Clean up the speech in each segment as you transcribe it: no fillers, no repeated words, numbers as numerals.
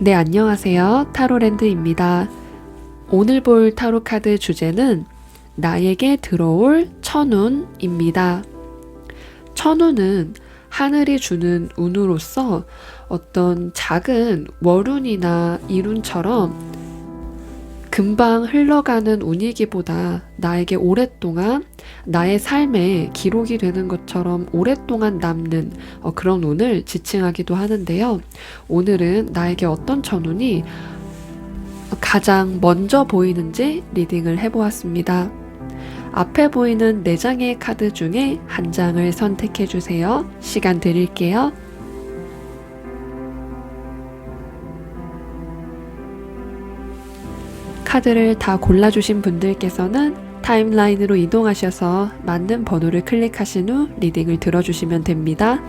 네, 안녕하세요. 타로랜드입니다. 오늘 볼 타로 카드 주제는 나에게 들어올 천운입니다. 천운은 하늘이 주는 운으로서 어떤 작은 월운이나 일운처럼 금방 흘러가는 운이기보다 나에게 오랫동안 나의 삶에 기록이 되는 것처럼 오랫동안 남는 그런 운을 지칭하기도 하는데요. 오늘은 나에게 어떤 천운이 가장 먼저 보이는지 리딩을 해보았습니다. 앞에 보이는 4장의 카드 중에 한 장을 선택해 주세요. 시간 드릴게요. 카드를 다 골라주신 분들께서는 타임라인으로 이동하셔서 맞는 번호를 클릭하신 후 리딩을 들어주시면 됩니다.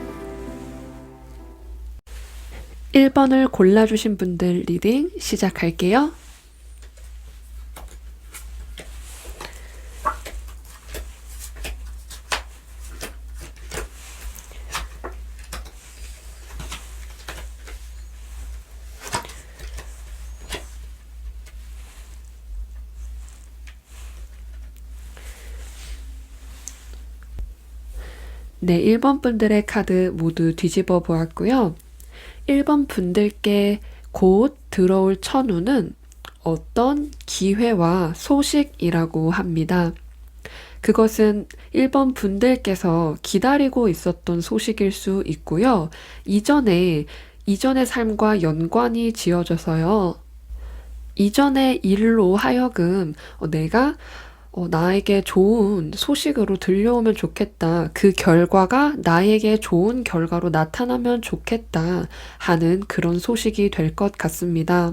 1번을 골라주신 분들 리딩 시작할게요. 네, 1번 분들의 카드 모두 뒤집어 보았고요. 1번 분들께 곧 들어올 천운은 어떤 기회와 소식이라고 합니다. 그것은 1번 분들께서 기다리고 있었던 소식일 수 있고요. 이전의 삶과 연관이 지어져서요. 이전의 일로 하여금 내가 나에게 좋은 소식으로 들려오면 좋겠다. 그 결과가 나에게 좋은 결과로 나타나면 좋겠다 하는 그런 소식이 될 것 같습니다.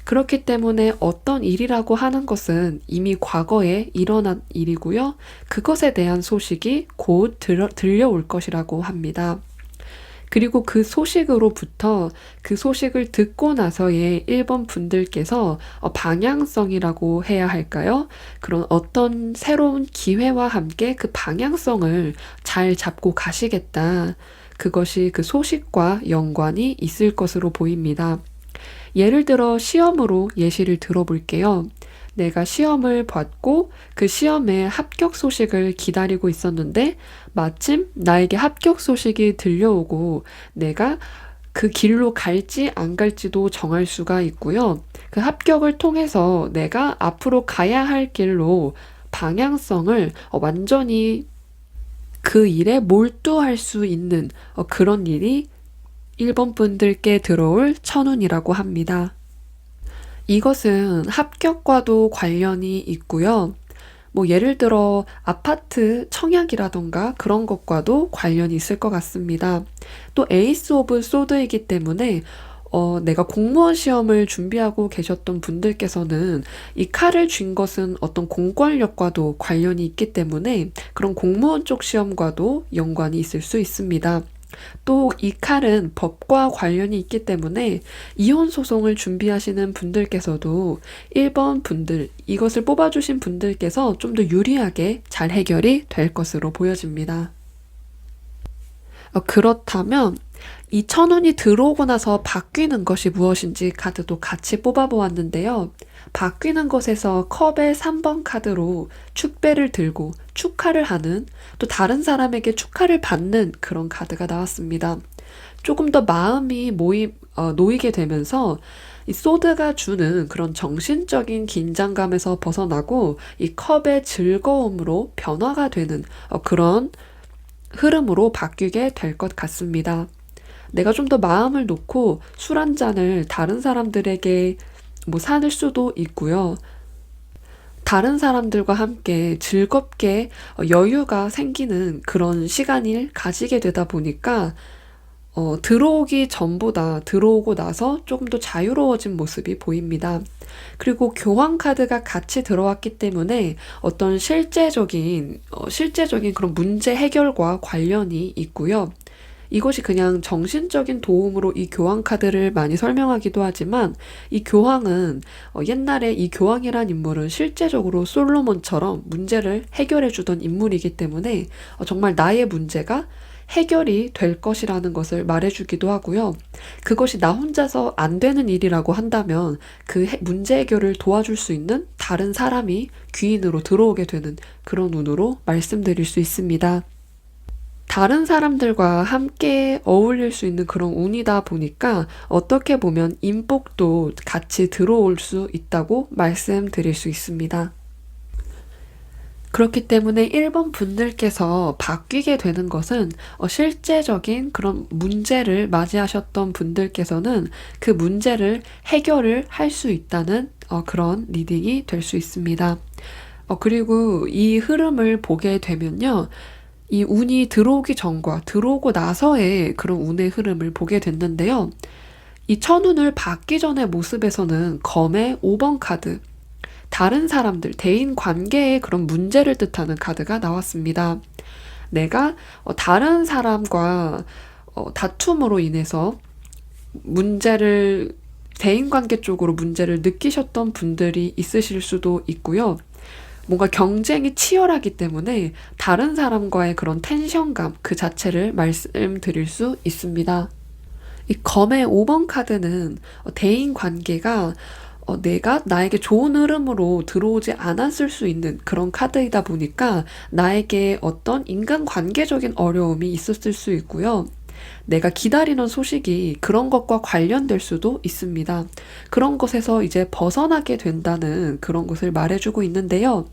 그렇기 때문에 어떤 일이라고 하는 것은 이미 과거에 일어난 일이고요. 그것에 대한 소식이 곧 들려올 것이라고 합니다. 그리고 그 소식으로부터 그 소식을 듣고 나서의 1번 분들께서 방향성이라고 해야 할까요? 그런 어떤 새로운 기회와 함께 그 방향성을 잘 잡고 가시겠다. 그것이 그 소식과 연관이 있을 것으로 보입니다. 예를 들어 시험으로 예시를 들어볼게요. 내가 시험을 봤고 그 시험의 합격 소식을 기다리고 있었는데 마침 나에게 합격 소식이 들려오고 내가 그 길로 갈지 안 갈지도 정할 수가 있고요. 그 합격을 통해서 내가 앞으로 가야 할 길로 방향성을 완전히 그 일에 몰두할 수 있는 그런 일이 1번 분들께 들어올 천운이라고 합니다. 이것은 합격과도 관련이 있고요. 뭐 예를 들어 아파트 청약이라던가 그런 것과도 관련이 있을 것 같습니다. 또 에이스 오브 소드이기 때문에 내가 공무원 시험을 준비하고 계셨던 분들께서는 이 칼을 쥔 것은 어떤 공권력과도 관련이 있기 때문에 그런 공무원 쪽 시험과도 연관이 있을 수 있습니다. 또 이 칼은 법과 관련이 있기 때문에 이혼 소송을 준비하시는 분들께서도 1번 분들, 이것을 뽑아주신 분들께서 좀 더 유리하게 잘 해결이 될 것으로 보여집니다. 그렇다면 이 천운이 들어오고 나서 바뀌는 것이 무엇인지 카드도 같이 뽑아보았는데요. 바뀌는 것에서 컵의 3번 카드로 축배를 들고 축하를 하는, 또 다른 사람에게 축하를 받는 그런 카드가 나왔습니다. 조금 더 마음이 놓이게 되면서 이 소드가 주는 그런 정신적인 긴장감에서 벗어나고 이 컵의 즐거움으로 변화가 되는 그런 흐름으로 바뀌게 될 것 같습니다. 내가 좀 더 마음을 놓고 술 한 잔을 다른 사람들에게 사낼 수도 있고요. 다른 사람들과 함께 즐겁게 여유가 생기는 그런 시간을 가지게 되다 보니까 들어오기 전보다 들어오고 나서 조금 더 자유로워진 모습이 보입니다. 그리고 교황 카드가 같이 들어왔기 때문에 어떤 실제적인 그런 문제 해결과 관련이 있고요. 이것이 그냥 정신적인 도움으로 이 교황 카드를 많이 설명하기도 하지만 이 교황은 옛날에 이 교황이란 인물은 실제적으로 솔로몬처럼 문제를 해결해 주던 인물이기 때문에 정말 나의 문제가 해결이 될 것이라는 것을 말해주기도 하고요. 그것이 나 혼자서 안 되는 일이라고 한다면 그 문제 해결을 도와줄 수 있는 다른 사람이 귀인으로 들어오게 되는 그런 운으로 말씀드릴 수 있습니다. 다른 사람들과 함께 어울릴 수 있는 그런 운이다 보니까 어떻게 보면 인복도 같이 들어올 수 있다고 말씀드릴 수 있습니다. 그렇기 때문에 1번 분들께서 바뀌게 되는 것은 실제적인 그런 문제를 맞이하셨던 분들께서는 그 문제를 해결을 할 수 있다는 그런 리딩이 될 수 있습니다. 그리고 이 흐름을 보게 되면요. 이 운이 들어오기 전과 들어오고 나서의 그런 운의 흐름을 보게 됐는데요. 이 천운을 받기 전의 모습에서는 검의 5번 카드, 다른 사람들, 대인 관계의 그런 문제를 뜻하는 카드가 나왔습니다. 내가 다른 사람과 다툼으로 인해서 대인관계 쪽으로 문제를 느끼셨던 분들이 있으실 수도 있고요. 뭔가 경쟁이 치열하기 때문에 다른 사람과의 그런 텐션감 그 자체를 말씀드릴 수 있습니다. 이 검의 5번 카드는 대인 관계가 내가 나에게 좋은 흐름으로 들어오지 않았을 수 있는 그런 카드이다 보니까 나에게 어떤 인간관계적인 어려움이 있었을 수 있고요. 내가 기다리는 소식이 그런 것과 관련될 수도 있습니다. 그런 것에서 이제 벗어나게 된다는 그런 것을 말해주고 있는데요.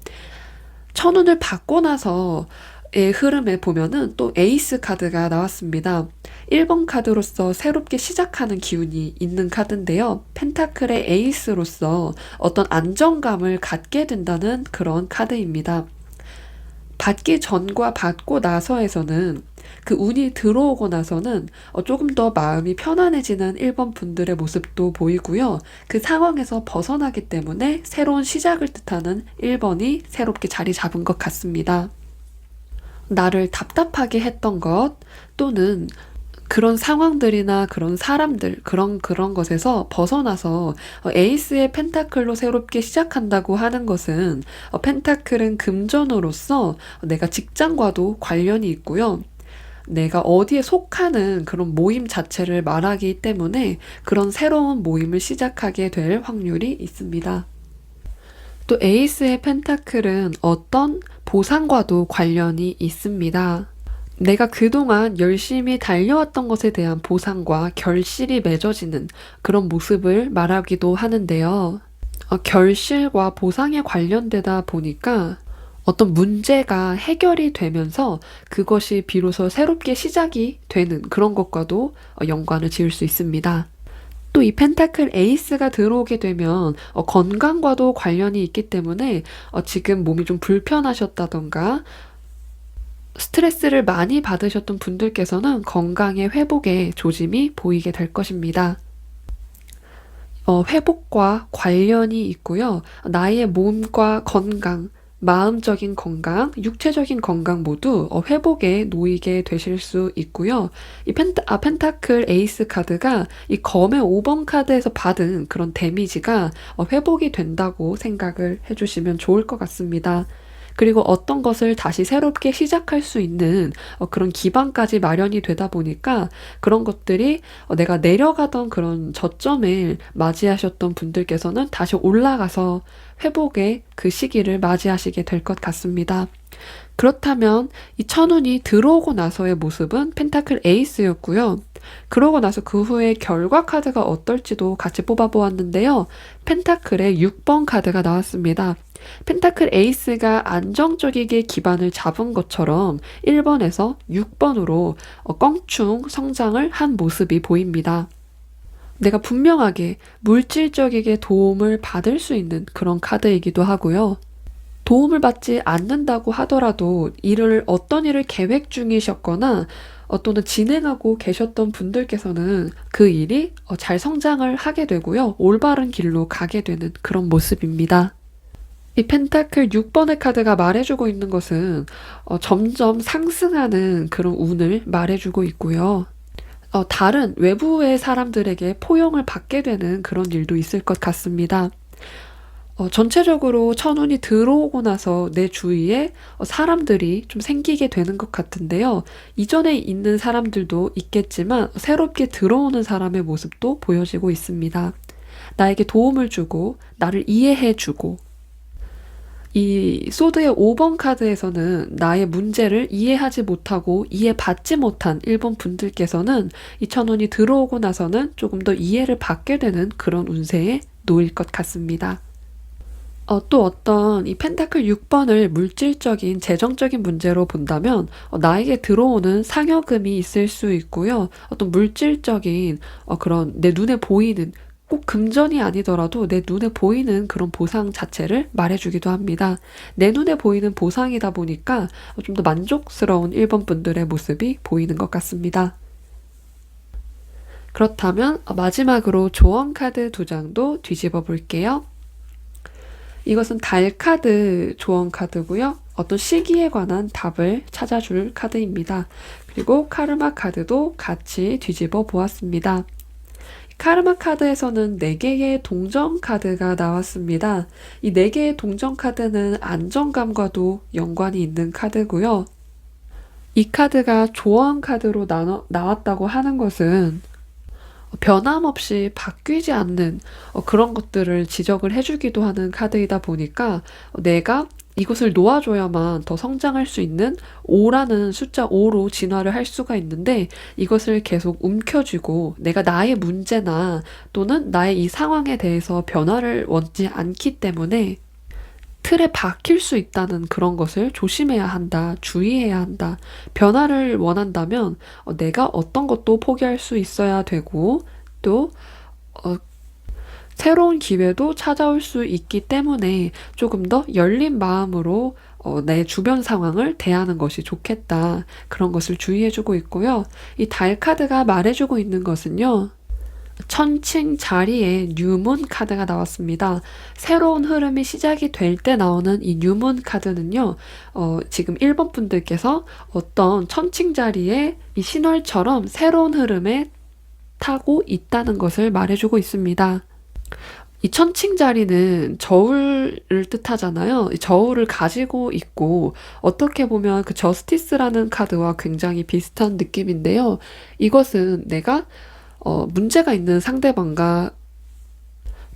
천운을 받고 나서의 흐름에 보면은 또 에이스 카드가 나왔습니다. 1번 카드로서 새롭게 시작하는 기운이 있는 카드인데요. 펜타클의 에이스로서 어떤 안정감을 갖게 된다는 그런 카드입니다. 받기 전과 받고 나서에서는 그 운이 들어오고 나서는 조금 더 마음이 편안해지는 1번 분들의 모습도 보이고요. 그 상황에서 벗어나기 때문에 새로운 시작을 뜻하는 1번이 새롭게 자리 잡은 것 같습니다. 나를 답답하게 했던 것 또는 그런 상황들이나 그런 사람들 그런 것에서 벗어나서 에이스의 펜타클로 새롭게 시작한다고 하는 것은 펜타클은 금전으로서 내가 직장과도 관련이 있고요. 내가 어디에 속하는 그런 모임 자체를 말하기 때문에 그런 새로운 모임을 시작하게 될 확률이 있습니다. 또 에이스의 펜타클은 어떤 보상과도 관련이 있습니다. 내가 그동안 열심히 달려왔던 것에 대한 보상과 결실이 맺어지는 그런 모습을 말하기도 하는데요. 결실과 보상에 관련되다 보니까 어떤 문제가 해결이 되면서 그것이 비로소 새롭게 시작이 되는 그런 것과도 연관을 지을 수 있습니다. 또 이 펜타클 에이스가 들어오게 되면 건강과도 관련이 있기 때문에 지금 몸이 좀 불편하셨다던가 스트레스를 많이 받으셨던 분들께서는 건강의 회복에 조짐이 보이게 될 것입니다. 회복과 관련이 있고요. 나의 몸과 건강, 마음적인 건강, 육체적인 건강 모두 회복에 놓이게 되실 수 있고요. 이 펜타클 에이스 카드가 이 검의 5번 카드에서 받은 그런 데미지가 회복이 된다고 생각을 해주시면 좋을 것 같습니다. 그리고 어떤 것을 다시 새롭게 시작할 수 있는 그런 기반까지 마련이 되다 보니까 그런 것들이 내가 내려가던 그런 저점을 맞이하셨던 분들께서는 다시 올라가서 회복의 그 시기를 맞이하시게 될 것 같습니다. 그렇다면 이 천운이 들어오고 나서의 모습은 펜타클 에이스였고요. 그러고 나서 그 후에 결과 카드가 어떨지도 같이 뽑아보았는데요. 펜타클의 6번 카드가 나왔습니다. 펜타클 에이스가 안정적이게 기반을 잡은 것처럼 1번에서 6번으로 껑충 성장을 한 모습이 보입니다. 내가 분명하게 물질적이게 도움을 받을 수 있는 그런 카드이기도 하고요. 도움을 받지 않는다고 하더라도 어떤 일을 계획 중이셨거나 또는 진행하고 계셨던 분들께서는 그 일이 잘 성장을 하게 되고요. 올바른 길로 가게 되는 그런 모습입니다. 이 펜타클 6번의 카드가 말해주고 있는 것은 점점 상승하는 그런 운을 말해주고 있고요. 다른 외부의 사람들에게 포용을 받게 되는 그런 일도 있을 것 같습니다. 전체적으로 천운이 들어오고 나서 내 주위에 사람들이 좀 생기게 되는 것 같은데요. 이전에 있는 사람들도 있겠지만 새롭게 들어오는 사람의 모습도 보여지고 있습니다. 나에게 도움을 주고 나를 이해해주고 이 소드의 5번 카드에서는 나의 문제를 이해하지 못하고 이해받지 못한 1번 분들께서는 이 천운이 들어오고 나서는 조금 더 이해를 받게 되는 그런 운세에 놓일 것 같습니다. 또 어떤 이 펜타클 6번을 물질적인 재정적인 문제로 본다면 나에게 들어오는 상여금이 있을 수 있고요. 어떤 물질적인 그런 내 눈에 보이는 꼭 금전이 아니더라도 내 눈에 보이는 그런 보상 자체를 말해주기도 합니다. 내 눈에 보이는 보상이다 보니까 좀 더 만족스러운 1번 분들의 모습이 보이는 것 같습니다. 그렇다면 마지막으로 조언 카드 2장도 뒤집어 볼게요. 이것은 달 카드 조언 카드고요. 어떤 시기에 관한 답을 찾아줄 카드입니다. 그리고 카르마 카드도 같이 뒤집어 보았습니다. 카르마 카드에서는 4개의 동전 카드가 나왔습니다. 이 4개의 동전 카드는 안정감과도 연관이 있는 카드고요. 이 카드가 조언 카드로 나왔다고 하는 것은 변함없이 바뀌지 않는 그런 것들을 지적을 해주기도 하는 카드이다 보니까 내가 이것을 놓아줘야만 더 성장할 수 있는 5라는 숫자 5로 진화를 할 수가 있는데 이것을 계속 움켜쥐고 내가 나의 문제나 또는 나의 이 상황에 대해서 변화를 원치 않기 때문에 틀에 박힐 수 있다는 그런 것을 조심해야 한다, 주의해야 한다. 변화를 원한다면 내가 어떤 것도 포기할 수 있어야 되고 또 새로운 기회도 찾아올 수 있기 때문에 조금 더 열린 마음으로 내 주변 상황을 대하는 것이 좋겠다. 그런 것을 주의해주고 있고요. 이 달 카드가 말해주고 있는 것은요. 천칭 자리에 뉴문 카드가 나왔습니다. 새로운 흐름이 시작이 될 때 나오는 이 뉴문 카드는요. 지금 1번 분들께서 어떤 천칭 자리에 이 신월처럼 새로운 흐름에 타고 있다는 것을 말해주고 있습니다. 이 천칭 자리는 저울을 뜻하잖아요. 이 저울을 가지고 있고 어떻게 보면 그 저스티스라는 카드와 굉장히 비슷한 느낌인데요. 이것은 내가 문제가 있는 상대방과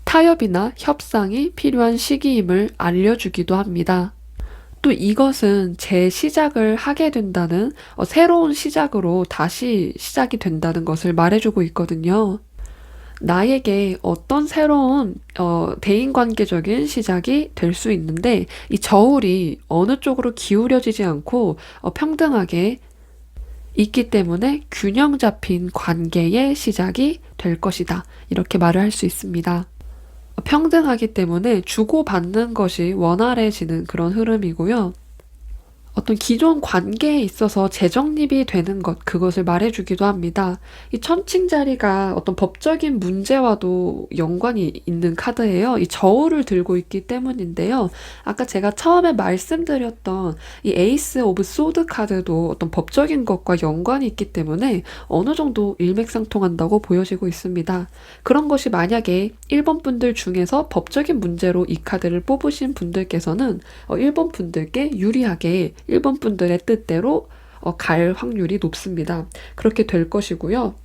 타협이나 협상이 필요한 시기임을 알려주기도 합니다. 또 이것은 재시작을 하게 된다는 새로운 시작으로 다시 시작이 된다는 것을 말해주고 있거든요. 나에게 어떤 새로운 대인관계적인 시작이 될 수 있는데 이 저울이 어느 쪽으로 기울여지지 않고 평등하게 있기 때문에 균형 잡힌 관계의 시작이 될 것이다. 이렇게 말을 할 수 있습니다. 평등하기 때문에 주고받는 것이 원활해지는 그런 흐름이고요. 어떤 기존 관계에 있어서 재정립이 되는 것, 그것을 말해주기도 합니다. 이 천칭자리가 어떤 법적인 문제와도 연관이 있는 카드예요. 이 저울을 들고 있기 때문인데요. 아까 제가 처음에 말씀드렸던 이 에이스 오브 소드 카드도 어떤 법적인 것과 연관이 있기 때문에 어느 정도 일맥상통한다고 보여지고 있습니다. 그런 것이 만약에 1번 분들 중에서 법적인 문제로 이 카드를 뽑으신 분들께서는 1번 분들께 유리하게 1번 분들의 뜻대로 갈 확률이 높습니다. 그렇게 될 것이고요.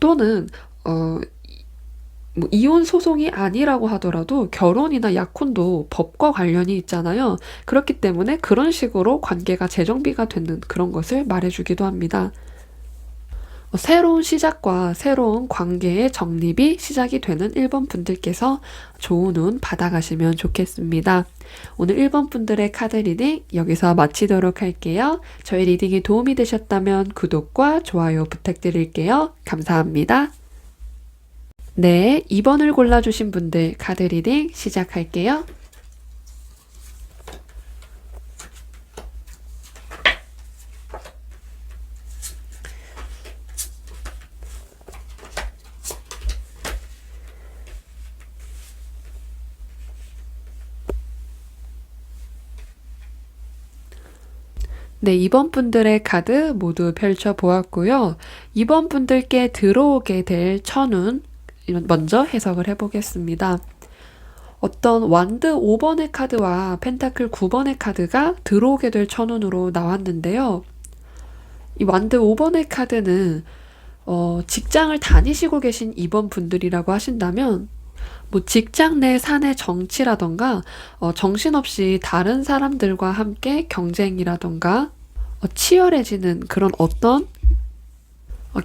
또는 뭐 이혼 소송이 아니라고 하더라도 결혼이나 약혼도 법과 관련이 있잖아요. 그렇기 때문에 그런 식으로 관계가 재정비가 되는 그런 것을 말해주기도 합니다. 새로운 시작과 새로운 관계의 정립이 시작이 되는 1번 분들께서 좋은 운 받아가시면 좋겠습니다. 오늘 1번 분들의 카드 리딩 여기서 마치도록 할게요. 저희 리딩이 도움이 되셨다면 구독과 좋아요 부탁드릴게요. 감사합니다. 네, 2번을 골라주신 분들 카드 리딩 시작할게요. 네, 2번 분들의 카드 모두 펼쳐보았고요. 2번 분들께 들어오게 될 천운 먼저 해석을 해보겠습니다. 어떤 완드 5번의 카드와 펜타클 9번의 카드가 들어오게 될 천운으로 나왔는데요. 이 완드 5번의 카드는 직장을 다니시고 계신 2번 분들이라고 하신다면 뭐 직장 내 사내 정치라던가 정신없이 다른 사람들과 함께 경쟁이라던가 치열해지는 그런 어떤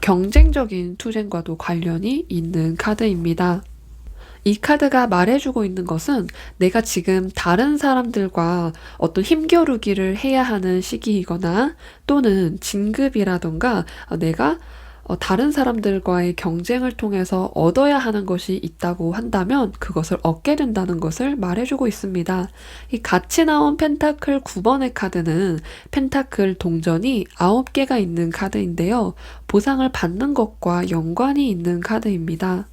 경쟁적인 투쟁과도 관련이 있는 카드입니다. 이 카드가 말해주고 있는 것은 내가 지금 다른 사람들과 어떤 힘겨루기를 해야 하는 시기이거나 또는 진급이라던가 내가 다른 사람들과의 경쟁을 통해서 얻어야 하는 것이 있다고 한다면 그것을 얻게 된다는 것을 말해주고 있습니다. 이 같이 나온 펜타클 9번의 카드는 펜타클 동전이 9개가 있는 카드인데요. 보상을 받는 것과 연관이 있는 카드입니다.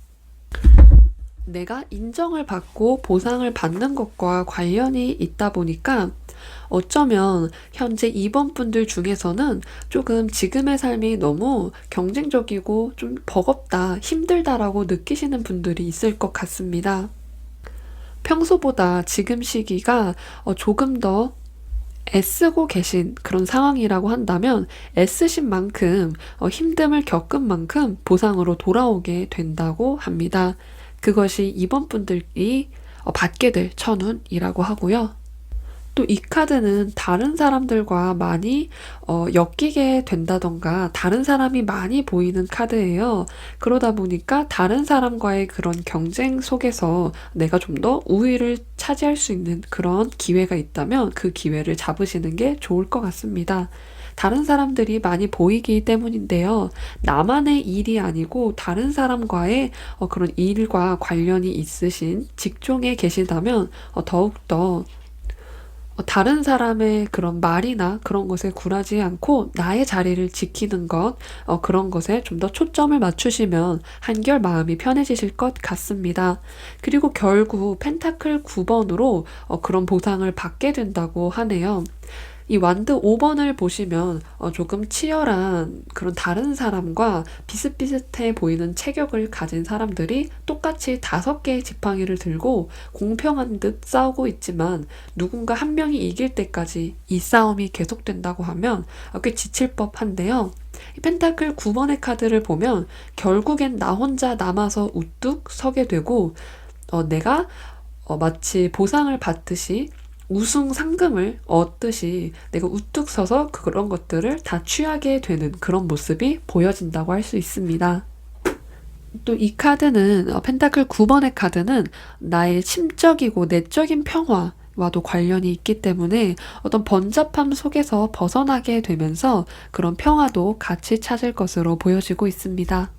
내가 인정을 받고 보상을 받는 것과 관련이 있다 보니까 어쩌면 현재 2번 분들 중에서는 조금 지금의 삶이 너무 경쟁적이고 좀 버겁다, 힘들다라고 느끼시는 분들이 있을 것 같습니다. 평소보다 지금 시기가 조금 더 애쓰고 계신 그런 상황이라고 한다면 애쓰신 만큼 힘듦을 겪은 만큼 보상으로 돌아오게 된다고 합니다. 그것이 2번 분들이 받게 될 천운이라고 하고요. 또 이 카드는 다른 사람들과 많이 엮이게 된다던가 다른 사람이 많이 보이는 카드예요. 그러다 보니까 다른 사람과의 그런 경쟁 속에서 내가 좀 더 우위를 차지할 수 있는 그런 기회가 있다면 그 기회를 잡으시는 게 좋을 것 같습니다. 다른 사람들이 많이 보이기 때문인데요. 나만의 일이 아니고 다른 사람과의 그런 일과 관련이 있으신 직종에 계시다면 더욱더 다른 사람의 그런 말이나 그런 것에 굴하지 않고 나의 자리를 지키는 것, 그런 것에 좀 더 초점을 맞추시면 한결 마음이 편해지실 것 같습니다. 그리고 결국 펜타클 9번으로 그런 보상을 받게 된다고 하네요. 이 완드 5번을 보시면 조금 치열한 그런 다른 사람과 비슷비슷해 보이는 체격을 가진 사람들이 똑같이 5개의 지팡이를 들고 공평한 듯 싸우고 있지만 누군가 한 명이 이길 때까지 이 싸움이 계속된다고 하면 꽤 지칠 법한데요. 이 펜타클 9번의 카드를 보면 결국엔 나 혼자 남아서 우뚝 서게 되고 내가 마치 보상을 받듯이 우승 상금을 얻듯이 내가 우뚝 서서 그런 것들을 다 취하게 되는 그런 모습이 보여진다고 할 수 있습니다. 또 이 카드는 펜타클 9번의 카드는 나의 심적이고 내적인 평화 와도 관련이 있기 때문에 어떤 번잡함 속에서 벗어나게 되면서 그런 평화도 같이 찾을 것으로 보여지고 있습니다.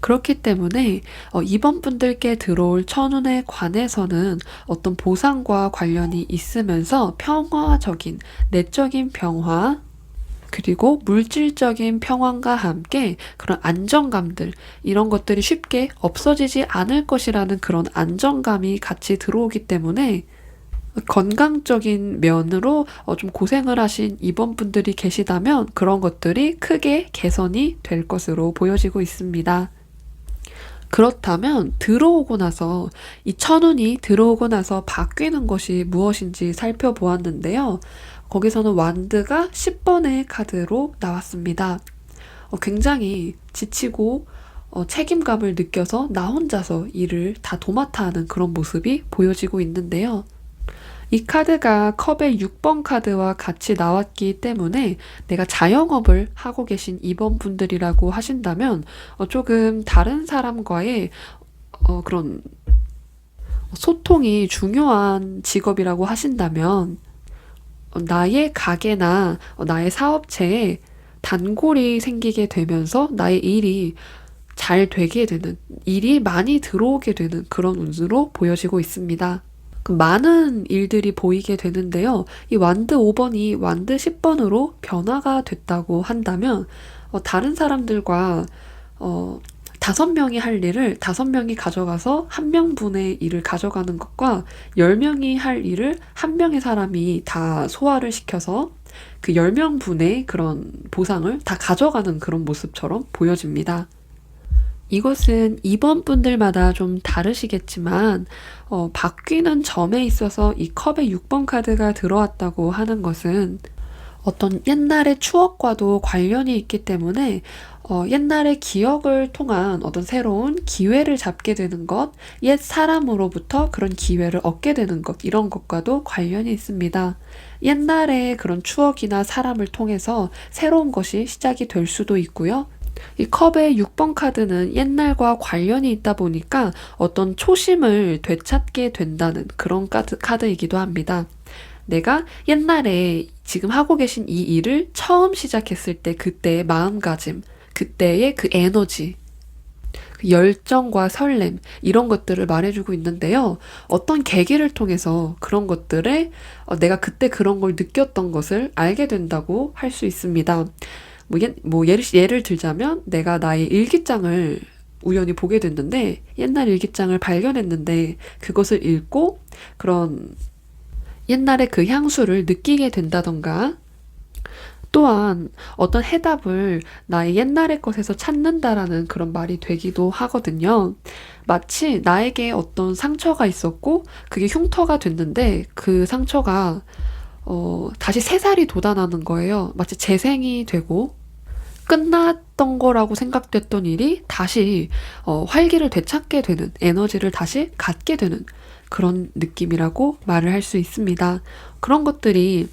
그렇기 때문에 이번 분들께 들어올 천운에 관해서는 어떤 보상과 관련이 있으면서 평화적인 내적인 평화, 그리고 물질적인 평안과 함께 그런 안정감들, 이런 것들이 쉽게 없어지지 않을 것이라는 그런 안정감이 같이 들어오기 때문에 건강적인 면으로 좀 고생을 하신 이번 분들이 계시다면 그런 것들이 크게 개선이 될 것으로 보여지고 있습니다. 그렇다면 들어오고 나서 이 천운이 들어오고 나서 바뀌는 것이 무엇인지 살펴보았는데요. 거기서는 완드가 10번의 카드로 나왔습니다. 굉장히 지치고 책임감을 느껴서 나 혼자서 일을 다 도맡아 하는 그런 모습이 보여지고 있는데요. 이 카드가 컵의 6번 카드와 같이 나왔기 때문에 내가 자영업을 하고 계신 이번 분들이라고 하신다면 조금 다른 사람과의 그런 소통이 중요한 직업이라고 하신다면 나의 가게나 나의 사업체에 단골이 생기게 되면서 나의 일이 잘 되게 되는, 일이 많이 들어오게 되는 그런 운수로 보여지고 있습니다. 많은 일들이 보이게 되는데요. 이 완드 5번이 완드 10번으로 변화가 됐다고 한다면 다른 사람들과 5명이 할 일을 5명이 가져가서 1명분의 일을 가져가는 것과 10명이 할 일을 1명의 사람이 다 소화를 시켜서 그 10명분의 그런 보상을 다 가져가는 그런 모습처럼 보여집니다. 이것은 이번 분들마다 좀 다르시겠지만 바뀌는 점에 있어서 이 컵에 6번 카드가 들어왔다고 하는 것은 어떤 옛날의 추억과도 관련이 있기 때문에 옛날의 기억을 통한 어떤 새로운 기회를 잡게 되는 것, 옛 사람으로부터 그런 기회를 얻게 되는 것, 이런 것과도 관련이 있습니다. 옛날의 그런 추억이나 사람을 통해서 새로운 것이 시작이 될 수도 있고요. 이 컵의 6번 카드는 옛날과 관련이 있다 보니까 어떤 초심을 되찾게 된다는 그런 카드이기도 합니다. 내가 옛날에 지금 하고 계신 이 일을 처음 시작했을 때 그때의 마음가짐, 그때의 그 에너지, 그 열정과 설렘, 이런 것들을 말해주고 있는데요. 어떤 계기를 통해서 그런 것들에 내가 그때 그런 걸 느꼈던 것을 알게 된다고 할 수 있습니다. 예를 들자면 내가 나의 일기장을 우연히 보게 됐는데 옛날 일기장을 발견했는데 그것을 읽고 그런 옛날의 그 향수를 느끼게 된다던가, 또한 어떤 해답을 나의 옛날의 것에서 찾는다라는 그런 말이 되기도 하거든요. 마치 나에게 어떤 상처가 있었고 그게 흉터가 됐는데 그 상처가 다시 새살이 돋아나는 거예요. 마치 재생이 되고 끝났던 거라고 생각됐던 일이 다시 활기를 되찾게 되는, 에너지를 다시 갖게 되는 그런 느낌이라고 말을 할 수 있습니다. 그런 것들이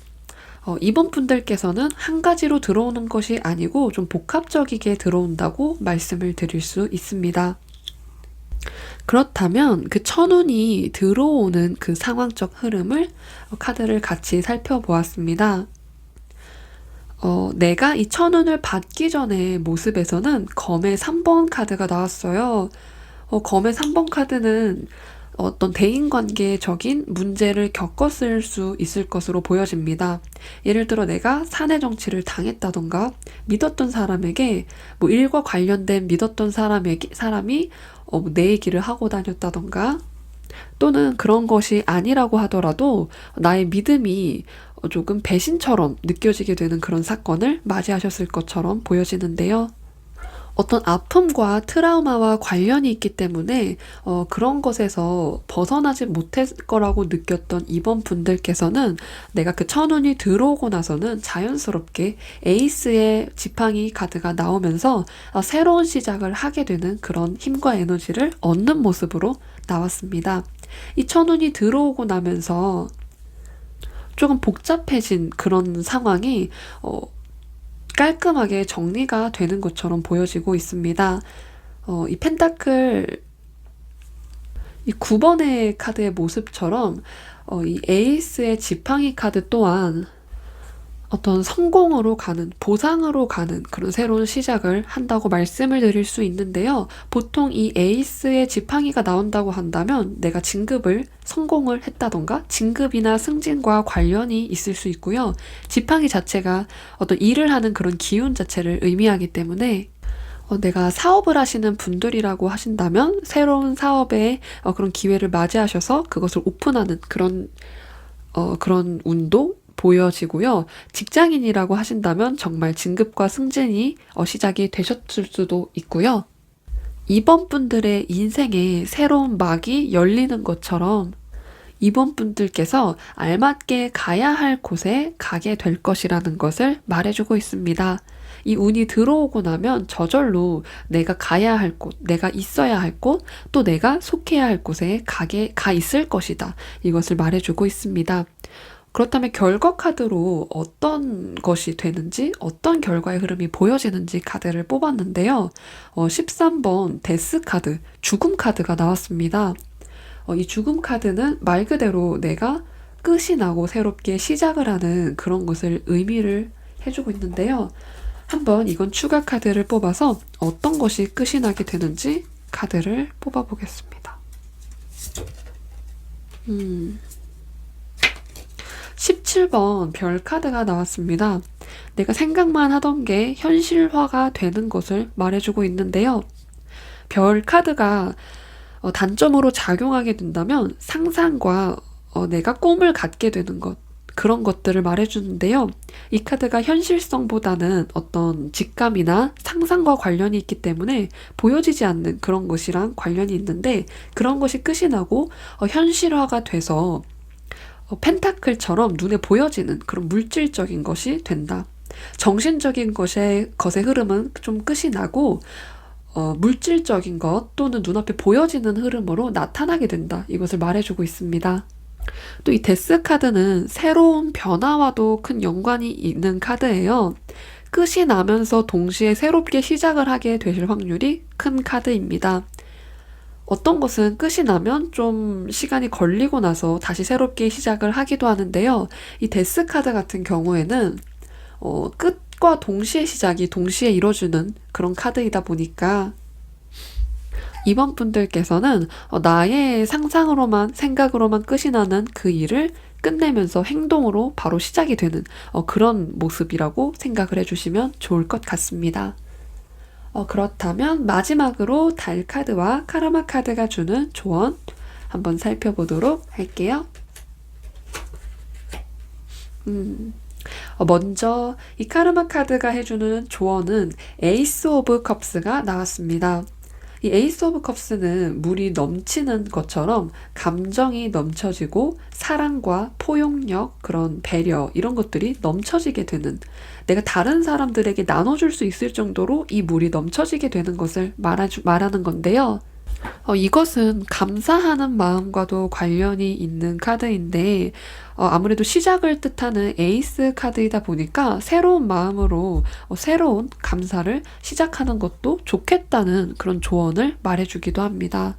이번 분들께서는 한 가지로 들어오는 것이 아니고 좀 복합적이게 들어온다고 말씀을 드릴 수 있습니다. 그렇다면 그 천운이 들어오는 그 상황적 흐름을 카드를 같이 살펴보았습니다. 내가 이 천운을 받기 전의 모습에서는 검의 3번 카드가 나왔어요. 검의 3번 카드는 어떤 대인관계적인 문제를 겪었을 수 있을 것으로 보여집니다. 예를 들어 내가 사내 정치를 당했다던가 믿었던 사람에게 일과 관련된 믿었던 사람이 내 얘기를 하고 다녔다던가, 또는 그런 것이 아니라고 하더라도 나의 믿음이 조금 배신처럼 느껴지게 되는 그런 사건을 맞이하셨을 것처럼 보여지는데요. 어떤 아픔과 트라우마와 관련이 있기 때문에 그런 것에서 벗어나지 못할 거라고 느꼈던 이번 분들께서는 내가 그 천운이 들어오고 나서는 자연스럽게 에이스의 지팡이 카드가 나오면서 새로운 시작을 하게 되는 그런 힘과 에너지를 얻는 모습으로 나왔습니다. 이 천운이 들어오고 나면서 조금 복잡해진 그런 상황이 깔끔하게 정리가 되는 것처럼 보여지고 있습니다. 이 펜타클 이 9번의 카드의 모습처럼 이 에이스의 지팡이 카드 또한 어떤 성공으로 가는, 보상으로 가는 그런 새로운 시작을 한다고 말씀을 드릴 수 있는데요. 보통 이 에이스의 지팡이가 나온다고 한다면 내가 진급을 성공을 했다던가 진급이나 승진과 관련이 있을 수 있고요. 지팡이 자체가 어떤 일을 하는 그런 기운 자체를 의미하기 때문에 내가 사업을 하시는 분들이라고 하신다면 새로운 사업에 그런 기회를 맞이하셔서 그것을 오픈하는 그런 운도 보여지고요. 직장인이라고 하신다면 정말 진급과 승진이 시작이 되셨을 수도 있고요. 이번 분들의 인생에 새로운 막이 열리는 것처럼 이번 분들께서 알맞게 가야 할 곳에 가게 될 것이라는 것을 말해주고 있습니다. 이 운이 들어오고 나면 저절로 내가 가야 할 곳, 내가 있어야 할 곳, 또 내가 속해야 할 곳에 가 있을 것이다. 이것을 말해주고 있습니다. 그렇다면 결과 카드로 어떤 것이 되는지, 어떤 결과의 흐름이 보여지는지 카드를 뽑았는데요. 13번 데스 카드, 죽음 카드가 나왔습니다. 이 죽음 카드는 말 그대로 내가 끝이 나고 새롭게 시작을 하는 그런 것을 의미를 해주고 있는데요. 한번 이건 추가 카드를 뽑아서 어떤 것이 끝이 나게 되는지 카드를 뽑아보겠습니다. 17번 별 카드가 나왔습니다. 내가 생각만 하던 게 현실화가 되는 것을 말해주고 있는데요. 별 카드가 단점으로 작용하게 된다면 상상과 내가 꿈을 갖게 되는 것, 그런 것들을 말해주는데요. 이 카드가 현실성보다는 어떤 직감이나 상상과 관련이 있기 때문에 보여지지 않는 그런 것이랑 관련이 있는데 그런 것이 끝이 나고 현실화가 돼서 펜타클처럼 눈에 보여지는 그런 물질적인 것이 된다. 정신적인 것의 흐름은 좀 끝이 나고 물질적인 것 또는 눈앞에 보여지는 흐름으로 나타나게 된다. 이것을 말해주고 있습니다. 또 이 데스 카드는 새로운 변화와도 큰 연관이 있는 카드예요. 끝이 나면서 동시에 새롭게 시작을 하게 되실 확률이 큰 카드입니다. 어떤 것은 끝이 나면 좀 시간이 걸리고 나서 다시 새롭게 시작을 하기도 하는데요. 이 데스 카드 같은 경우에는 끝과 동시에 시작이 동시에 이뤄주는 그런 카드이다 보니까 이번 분들께서는 나의 상상으로만 생각으로만 끝이 나는 그 일을 끝내면서 행동으로 바로 시작이 되는 그런 모습이라고 생각을 해주시면 좋을 것 같습니다. 그렇다면 마지막으로 달 카드와 카르마 카드가 주는 조언 한번 살펴보도록 할게요. 먼저 이 카르마 카드가 해주는 조언은 에이스 오브 컵스가 나왔습니다. 이 에이스 오브 컵스는 물이 넘치는 것처럼 감정이 넘쳐지고 사랑과 포용력, 그런 배려 이런 것들이 넘쳐지게 되는, 내가 다른 사람들에게 나눠줄 수 있을 정도로 이 물이 넘쳐지게 되는 것을 말하는 건데요. 이것은 감사하는 마음과도 관련이 있는 카드인데 아무래도 시작을 뜻하는 에이스 카드이다 보니까 새로운 마음으로 새로운 감사를 시작하는 것도 좋겠다는 그런 조언을 말해주기도 합니다.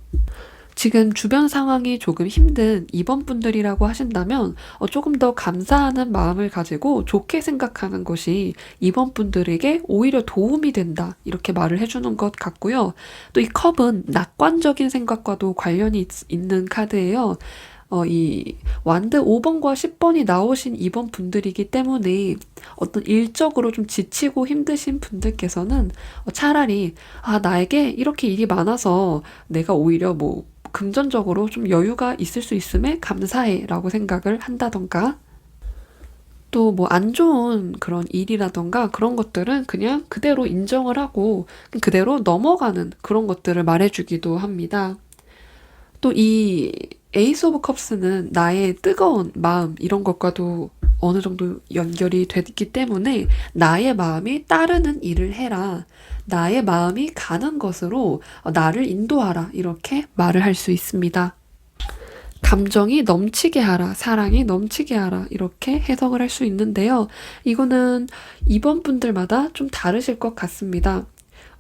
지금 주변 상황이 조금 힘든 이번 분들이라고 하신다면 조금 더 감사하는 마음을 가지고 좋게 생각하는 것이 이번 분들에게 오히려 도움이 된다, 이렇게 말을 해주는 것 같고요. 또 이 컵은 낙관적인 생각과도 관련이 있는 카드예요. 이 완드 5번과 10번이 나오신 이번 분들이기 때문에 어떤 일적으로 좀 지치고 힘드신 분들께서는 차라리 나에게 이렇게 일이 많아서 내가 오히려 금전적으로 좀 여유가 있을 수 있음에 감사해 라고 생각을 한다던가, 또 안 좋은 그런 일이라던가 그런 것들은 그냥 그대로 인정을 하고 그대로 넘어가는 그런 것들을 말해주기도 합니다. 또 이 에이스 오브 컵스는 나의 뜨거운 마음 이런 것과도 어느 정도 연결이 됐기 때문에 나의 마음이 따르는 일을 해라, 나의 마음이 가는 것으로 나를 인도하라, 이렇게 말을 할 수 있습니다. 감정이 넘치게 하라, 사랑이 넘치게 하라, 이렇게 해석을 할 수 있는데요. 이거는 이번 분들마다 좀 다르실 것 같습니다.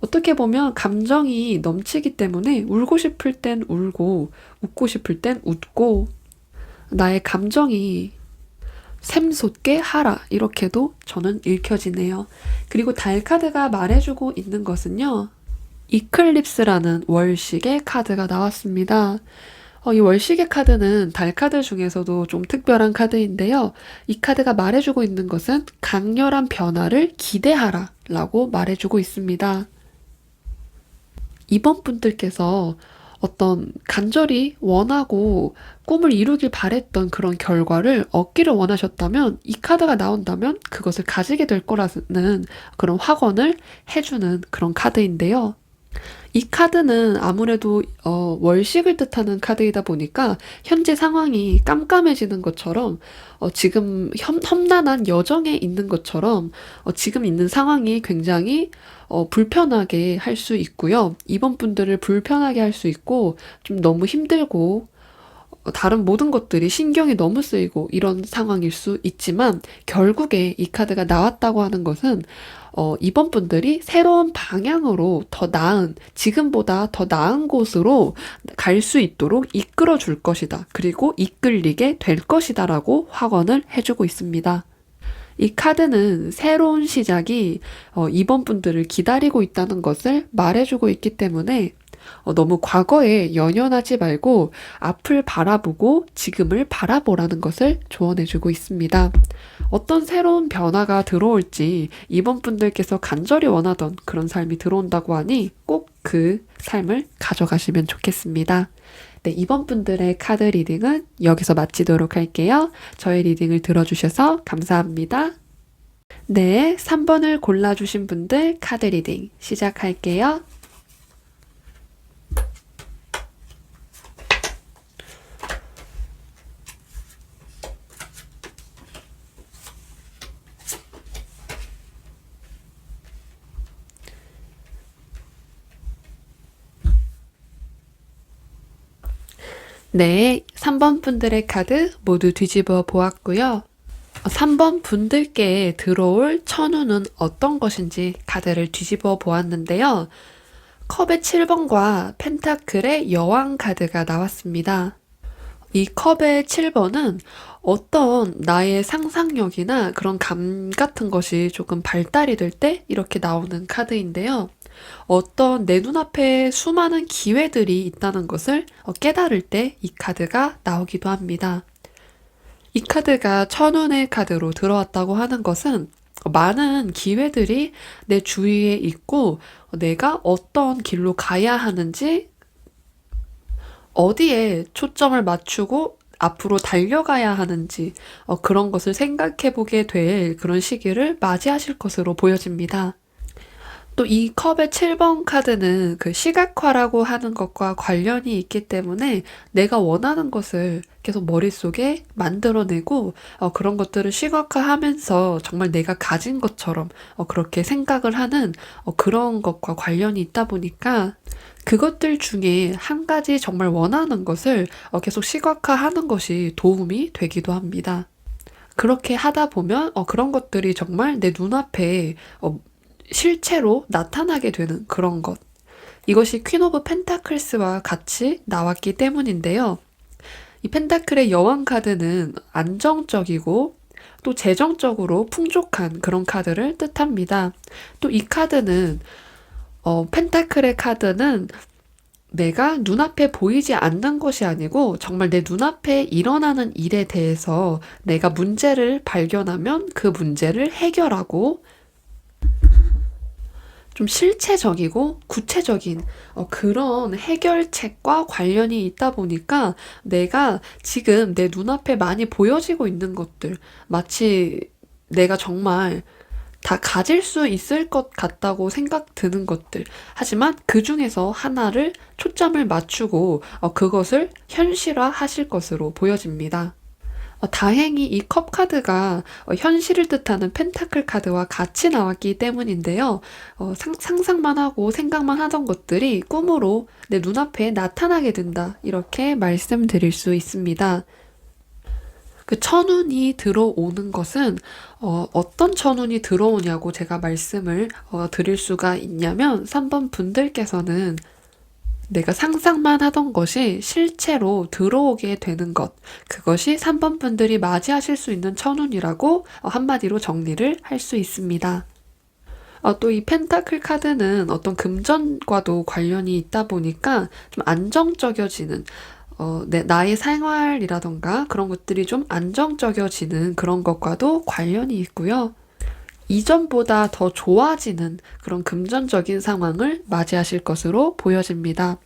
어떻게 보면 감정이 넘치기 때문에 울고 싶을 땐 울고, 웃고 싶을 땐 웃고, 나의 감정이 샘솟게 하라. 이렇게도 저는 읽혀지네요. 그리고 달 카드가 말해주고 있는 것은요. 이클립스라는 월식의 카드가 나왔습니다. 이 월식의 카드는 달 카드 중에서도 좀 특별한 카드인데요. 이 카드가 말해주고 있는 것은 강렬한 변화를 기대하라 라고 말해주고 있습니다. 이번 분들께서 어떤 간절히 원하고 꿈을 이루길 바랬던 그런 결과를 얻기를 원하셨다면 이 카드가 나온다면 그것을 가지게 될 거라는 그런 확언을 해주는 그런 카드인데요. 이 카드는 아무래도 월식을 뜻하는 카드이다 보니까 현재 상황이 깜깜해지는 것처럼 지금 험난한 여정에 있는 것처럼 지금 있는 상황이 굉장히 불편하게 할 수 있고요. 이번 분들을 불편하게 할 수 있고 좀 너무 힘들고 다른 모든 것들이 신경이 너무 쓰이고 이런 상황일 수 있지만 결국에 이 카드가 나왔다고 하는 것은 이번 분들이 새로운 방향으로 더 나은, 지금보다 더 나은 곳으로 갈 수 있도록 이끌어 줄 것이다. 그리고 이끌리게 될 것이다 라고 확언을 해주고 있습니다. 이 카드는 새로운 시작이 이번 분들을 기다리고 있다는 것을 말해주고 있기 때문에 너무 과거에 연연하지 말고 앞을 바라보고 지금을 바라보라는 것을 조언해주고 있습니다. 어떤 새로운 변화가 들어올지 이번 분들께서 간절히 원하던 그런 삶이 들어온다고 하니 꼭 그 삶을 가져가시면 좋겠습니다. 네, 이번 분들의 카드 리딩은 여기서 마치도록 할게요. 저의 리딩을 들어주셔서 감사합니다. 네, 3번을 골라주신 분들 카드 리딩 시작할게요. 네, 3번 분들의 카드 모두 뒤집어 보았고요. 3번 분들께 들어올 천우는 어떤 것인지 카드를 뒤집어 보았는데요. 컵의 7번과 펜타클의 여왕 카드가 나왔습니다. 이 컵의 7번은 어떤 나의 상상력이나 그런 감 같은 것이 조금 발달이 될 때 이렇게 나오는 카드인데요. 어떤 내 눈앞에 수많은 기회들이 있다는 것을 깨달을 때 이 카드가 나오기도 합니다. 이 카드가 천운의 카드로 들어왔다고 하는 것은 많은 기회들이 내 주위에 있고 내가 어떤 길로 가야 하는지 어디에 초점을 맞추고 앞으로 달려가야 하는지 그런 것을 생각해 보게 될 그런 시기를 맞이하실 것으로 보여집니다. 또 이 컵의 7번 카드는 그 시각화라고 하는 것과 관련이 있기 때문에 내가 원하는 것을 계속 머릿속에 만들어내고 그런 것들을 시각화하면서 정말 내가 가진 것처럼 그렇게 생각을 하는 그런 것과 관련이 있다 보니까 그것들 중에 한 가지 정말 원하는 것을 계속 시각화하는 것이 도움이 되기도 합니다. 그렇게 하다 보면 그런 것들이 정말 내 눈앞에 실체로 나타나게 되는 그런 것. 이것이 퀸 오브 펜타클스와 같이 나왔기 때문인데요. 이 펜타클의 여왕 카드는 안정적이고 또 재정적으로 풍족한 그런 카드를 뜻합니다. 또 이 카드는 펜타클의 카드는 내가 눈앞에 보이지 않는 것이 아니고 정말 내 눈앞에 일어나는 일에 대해서 내가 문제를 발견하면 그 문제를 해결하고 좀 실체적이고 구체적인 그런 해결책과 관련이 있다 보니까 내가 지금 내 눈앞에 많이 보여지고 있는 것들, 마치 내가 정말 다 가질 수 있을 것 같다고 생각 드는 것들. 하지만 그 중에서 하나를 초점을 맞추고 그것을 현실화 하실 것으로 보여집니다. 다행히 이 컵 카드가 현실을 뜻하는 펜타클 카드와 같이 나왔기 때문인데요. 상상만 하고 생각만 하던 것들이 꿈으로 내 눈앞에 나타나게 된다. 이렇게 말씀드릴 수 있습니다. 그 천운이 들어오는 것은 어떤 천운이 들어오냐고 제가 말씀을 드릴 수가 있냐면 3번 분들께서는 내가 상상만 하던 것이 실제로 들어오게 되는 것, 그것이 3번 분들이 맞이하실 수 있는 천운이라고 한마디로 정리를 할 수 있습니다. 또 이 펜타클 카드는 어떤 금전과도 관련이 있다 보니까 좀 안정적여지는 나의 생활이라던가 그런 것들이 좀 안정적여지는 그런 것과도 관련이 있고요. 이전보다 더 좋아지는 그런 금전적인 상황을 맞이하실 것으로 보여집니다.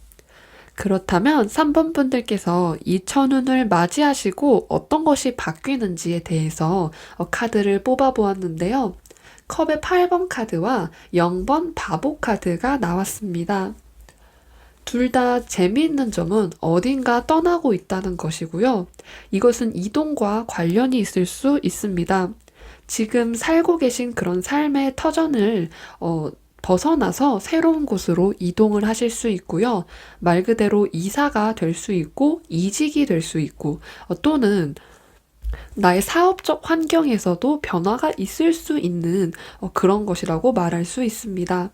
그렇다면 3번 분들께서 이 천운을 맞이하시고 어떤 것이 바뀌는지에 대해서 카드를 뽑아 보았는데요. 컵의 8번 카드와 0번 바보 카드가 나왔습니다. 둘 다 재미있는 점은 어딘가 떠나고 있다는 것이고요. 이것은 이동과 관련이 있을 수 있습니다. 지금 살고 계신 그런 삶의 터전을 벗어나서 새로운 곳으로 이동을 하실 수 있고요. 말 그대로 이사가 될 수 있고 이직이 될 수 있고 또는 나의 사업적 환경에서도 변화가 있을 수 있는 그런 것이라고 말할 수 있습니다.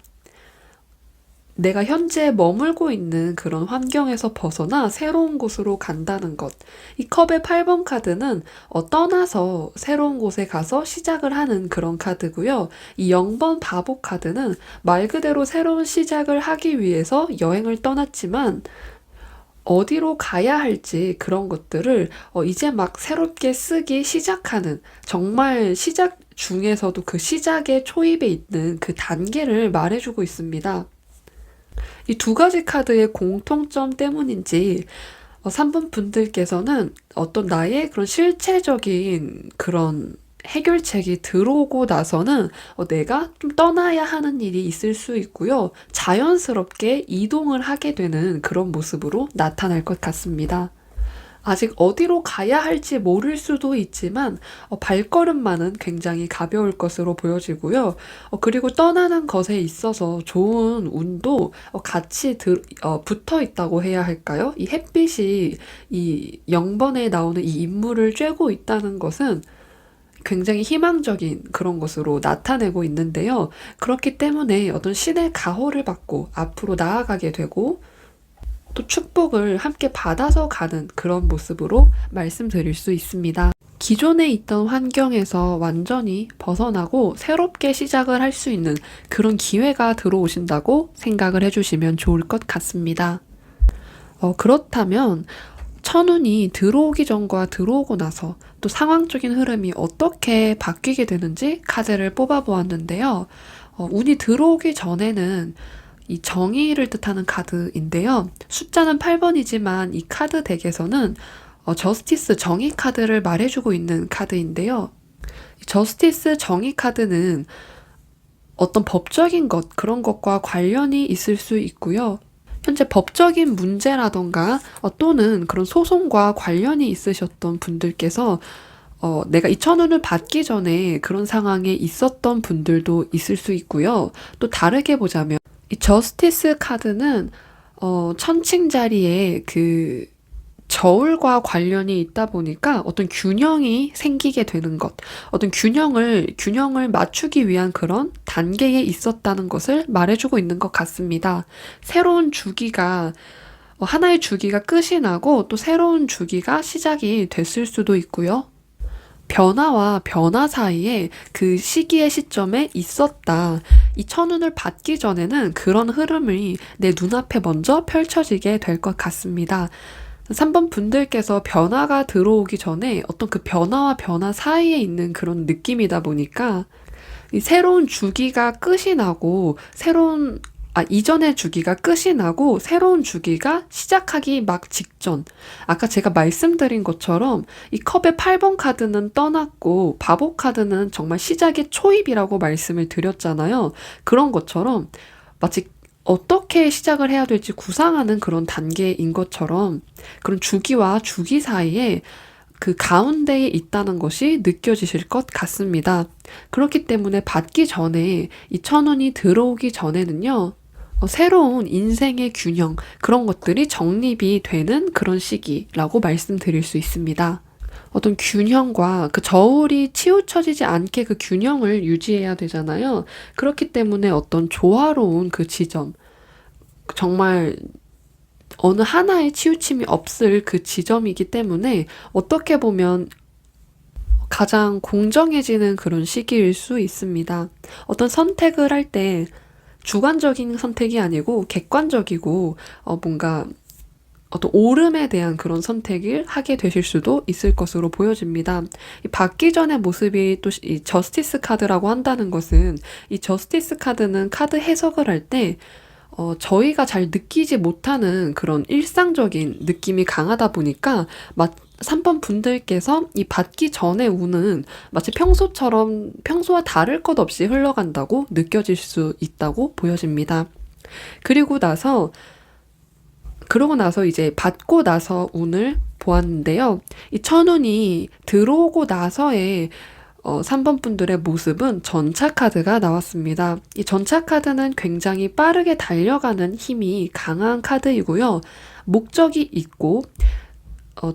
내가 현재 머물고 있는 그런 환경에서 벗어나 새로운 곳으로 간다는 것. 이 컵의 8번 카드는 떠나서 새로운 곳에 가서 시작을 하는 그런 카드고요. 이 0번 바보 카드는 말 그대로 새로운 시작을 하기 위해서 여행을 떠났지만 어디로 가야 할지 그런 것들을 이제 막 새롭게 쓰기 시작하는, 정말 시작 중에서도 그 시작의 초입에 있는 그 단계를 말해주고 있습니다. 이 두 가지 카드의 공통점 때문인지 3번 분들께서는 어떤 나의 그런 실체적인 그런 해결책이 들어오고 나서는 내가 좀 떠나야 하는 일이 있을 수 있고요. 자연스럽게 이동을 하게 되는 그런 모습으로 나타날 것 같습니다. 아직 어디로 가야 할지 모를 수도 있지만 발걸음만은 굉장히 가벼울 것으로 보여지고요. 그리고 떠나는 것에 있어서 좋은 운도 같이 붙어 있다고 해야 할까요? 이 햇빛이 이 0번에 나오는 이 인물을 쬐고 있다는 것은 굉장히 희망적인 그런 것으로 나타내고 있는데요. 그렇기 때문에 어떤 신의 가호를 받고 앞으로 나아가게 되고 또 축복을 함께 받아서 가는 그런 모습으로 말씀드릴 수 있습니다. 기존에 있던 환경에서 완전히 벗어나고 새롭게 시작을 할 수 있는 그런 기회가 들어오신다고 생각을 해주시면 좋을 것 같습니다. 그렇다면 천운이 들어오기 전과 들어오고 나서 또 상황적인 흐름이 어떻게 바뀌게 되는지 카드를 뽑아보았는데요. 운이 들어오기 전에는 이 정의를 뜻하는 카드인데요. 숫자는 8번이지만 이 카드 덱에서는 저스티스 정의 카드를 말해주고 있는 카드인데요. 저스티스 정의 카드는 어떤 법적인 것, 그런 것과 관련이 있을 수 있고요. 현재 법적인 문제라던가 또는 그런 소송과 관련이 있으셨던 분들께서 내가 이 천운을 받기 전에 그런 상황에 있었던 분들도 있을 수 있고요. 또 다르게 보자면 이 저스티스 카드는 천칭 자리에 그 저울과 관련이 있다 보니까 어떤 균형이 생기게 되는 것, 어떤 균형을 맞추기 위한 그런 단계에 있었다는 것을 말해주고 있는 것 같습니다. 새로운 주기가 하나의 주기가 끝이 나고 또 새로운 주기가 시작이 됐을 수도 있고요. 변화와 변화 사이에 그 시기의 시점에 있었다. 이 천운을 받기 전에는 그런 흐름이 내 눈앞에 먼저 펼쳐지게 될 것 같습니다. 3번 분들께서 변화가 들어오기 전에 어떤 그 변화와 변화 사이에 있는 그런 느낌이다 보니까 이 새로운 주기가 끝이 나고 이전의 주기가 끝이 나고 새로운 주기가 시작하기 막 직전. 아까 제가 말씀드린 것처럼 이 컵의 8번 카드는 떠났고 바보 카드는 정말 시작의 초입이라고 말씀을 드렸잖아요. 그런 것처럼 마치 어떻게 시작을 해야 될지 구상하는 그런 단계인 것처럼 그런 주기와 주기 사이에 그 가운데에 있다는 것이 느껴지실 것 같습니다. 그렇기 때문에 받기 전에 이 천운이 들어오기 전에는요. 새로운 인생의 균형, 그런 것들이 정립이 되는 그런 시기라고 말씀드릴 수 있습니다. 어떤 균형과 그 저울이 치우쳐지지 않게 그 균형을 유지해야 되잖아요. 그렇기 때문에 어떤 조화로운 그 지점, 정말 어느 하나의 치우침이 없을 그 지점이기 때문에 어떻게 보면 가장 공정해지는 그런 시기일 수 있습니다. 어떤 선택을 할 때 주관적인 선택이 아니고 객관적이고 뭔가 어떤 옳음에 대한 그런 선택을 하게 되실 수도 있을 것으로 보여집니다. 이 받기 전의 모습이 또 이 저스티스 카드라고 한다는 것은, 이 저스티스 카드는 카드 해석을 할 때 저희가 잘 느끼지 못하는 그런 일상적인 느낌이 강하다 보니까 3번 분들께서 이 받기 전의 운은 마치 평소와 다를 것 없이 흘러간다고 느껴질 수 있다고 보여집니다. 그러고 나서 이제 받고 나서 운을 보았는데요. 이 천운이 들어오고 나서의 3번 분들의 모습은 전차 카드가 나왔습니다. 이 전차 카드는 굉장히 빠르게 달려가는 힘이 강한 카드이고요. 목적이 있고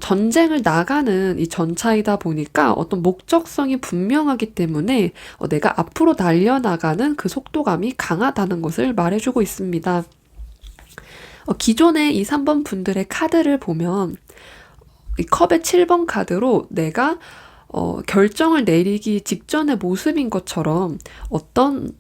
전쟁을 나가는 이 전차이다 보니까 어떤 목적성이 분명하기 때문에 내가 앞으로 달려나가는 그 속도감이 강하다는 것을 말해주고 있습니다. 기존의 이 3번 분들의 카드를 보면 이 컵의 7번 카드로 내가 결정을 내리기 직전의 모습인 것처럼 어떤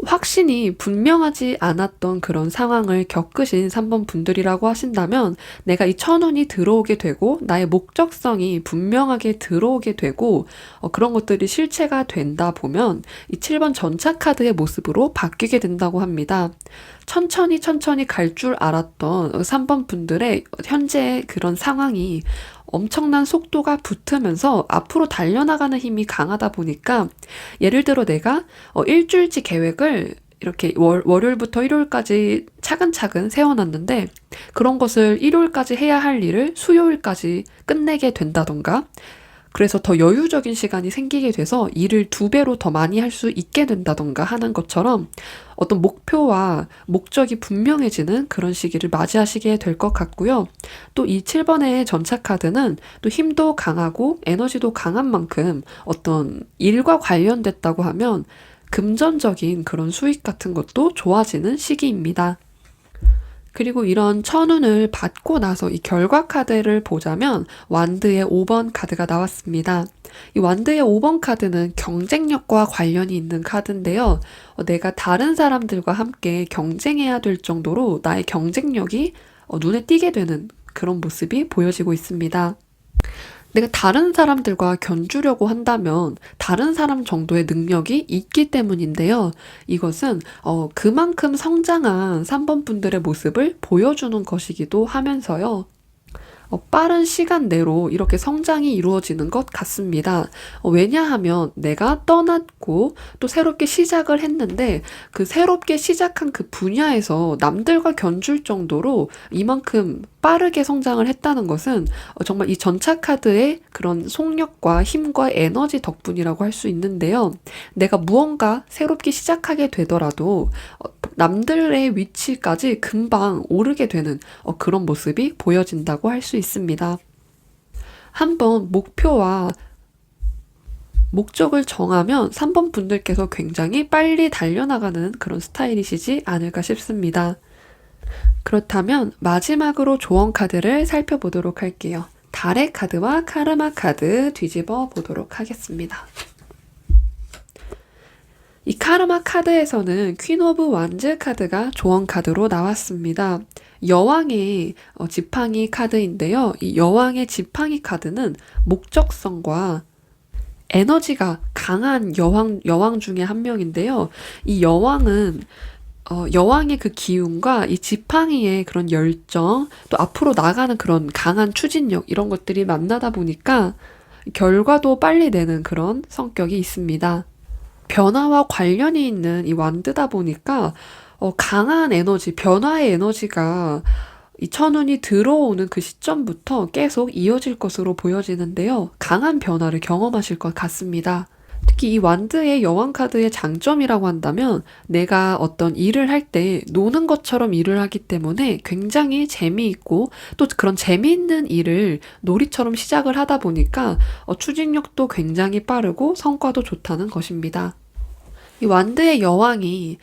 확신이 분명하지 않았던 그런 상황을 겪으신 3번 분들이라고 하신다면, 내가 이 천운이 들어오게 되고 나의 목적성이 분명하게 들어오게 되고 그런 것들이 실체가 된다 보면 이 7번 전차 카드의 모습으로 바뀌게 된다고 합니다. 천천히 갈 줄 알았던 3번 분들의 현재의 그런 상황이 엄청난 속도가 붙으면서 앞으로 달려나가는 힘이 강하다 보니까, 예를 들어 내가 일주일치 계획을 이렇게 월요일부터 일요일까지 차근차근 세워놨는데, 그런 것을 일요일까지 해야 할 일을 수요일까지 끝내게 된다던가, 그래서 더 여유적인 시간이 생기게 돼서 일을 2배로 더 많이 할 수 있게 된다던가 하는 것처럼 어떤 목표와 목적이 분명해지는 그런 시기를 맞이하시게 될 것 같고요. 또 이 7번의 전차 카드는 또 힘도 강하고 에너지도 강한 만큼 어떤 일과 관련됐다고 하면 금전적인 그런 수익 같은 것도 좋아지는 시기입니다. 그리고 이런 천운을 받고 나서 이 결과 카드를 보자면 완드의 5번 카드가 나왔습니다. 이 완드의 5번 카드는 경쟁력과 관련이 있는 카드인데요. 내가 다른 사람들과 함께 경쟁해야 될 정도로 나의 경쟁력이 눈에 띄게 되는 그런 모습이 보여지고 있습니다. 내가 다른 사람들과 견주려고 한다면 다른 사람 정도의 능력이 있기 때문인데요. 이것은 그만큼 성장한 3번 분들의 모습을 보여주는 것이기도 하면서요. 빠른 시간 내로 이렇게 성장이 이루어지는 것 같습니다. 왜냐하면 내가 떠났고 또 새롭게 시작을 했는데, 그 새롭게 시작한 그 분야에서 남들과 견줄 정도로 이만큼 빠르게 성장을 했다는 것은 정말 이 전차 카드의 그런 속력과 힘과 에너지 덕분이라고 할 수 있는데요. 내가 무언가 새롭게 시작하게 되더라도 남들의 위치까지 금방 오르게 되는 그런 모습이 보여진다고 할 수 있습니다. 한번 목표와 목적을 정하면 3번 분들께서 굉장히 빨리 달려나가는 그런 스타일이시지 않을까 싶습니다. 그렇다면 마지막으로 조언 카드를 살펴보도록 할게요. 달의 카드와 카르마 카드 뒤집어 보도록 하겠습니다. 이 카르마 카드에서는 퀸 오브 완즈 카드가 조언 카드로 나왔습니다. 여왕의 지팡이 카드인데요. 이 여왕의 지팡이 카드는 목적성과 에너지가 강한 여왕 중에 한 명인데요. 이 여왕은 여왕의 그 기운과 이 지팡이의 그런 열정, 또 앞으로 나가는 그런 강한 추진력, 이런 것들이 만나다 보니까 결과도 빨리 내는 그런 성격이 있습니다. 변화와 관련이 있는 이 완드다 보니까 강한 에너지, 변화의 에너지가 이 천운이 들어오는 그 시점부터 계속 이어질 것으로 보여지는데요. 강한 변화를 경험하실 것 같습니다. 특히 이 완드의 여왕 카드의 장점이라고 한다면 내가 어떤 일을 할 때 노는 것처럼 일을 하기 때문에 굉장히 재미있고 또 그런 재미있는 일을 놀이처럼 시작을 하다 보니까 추진력도 굉장히 빠르고 성과도 좋다는 것입니다. 이 완드의 여왕이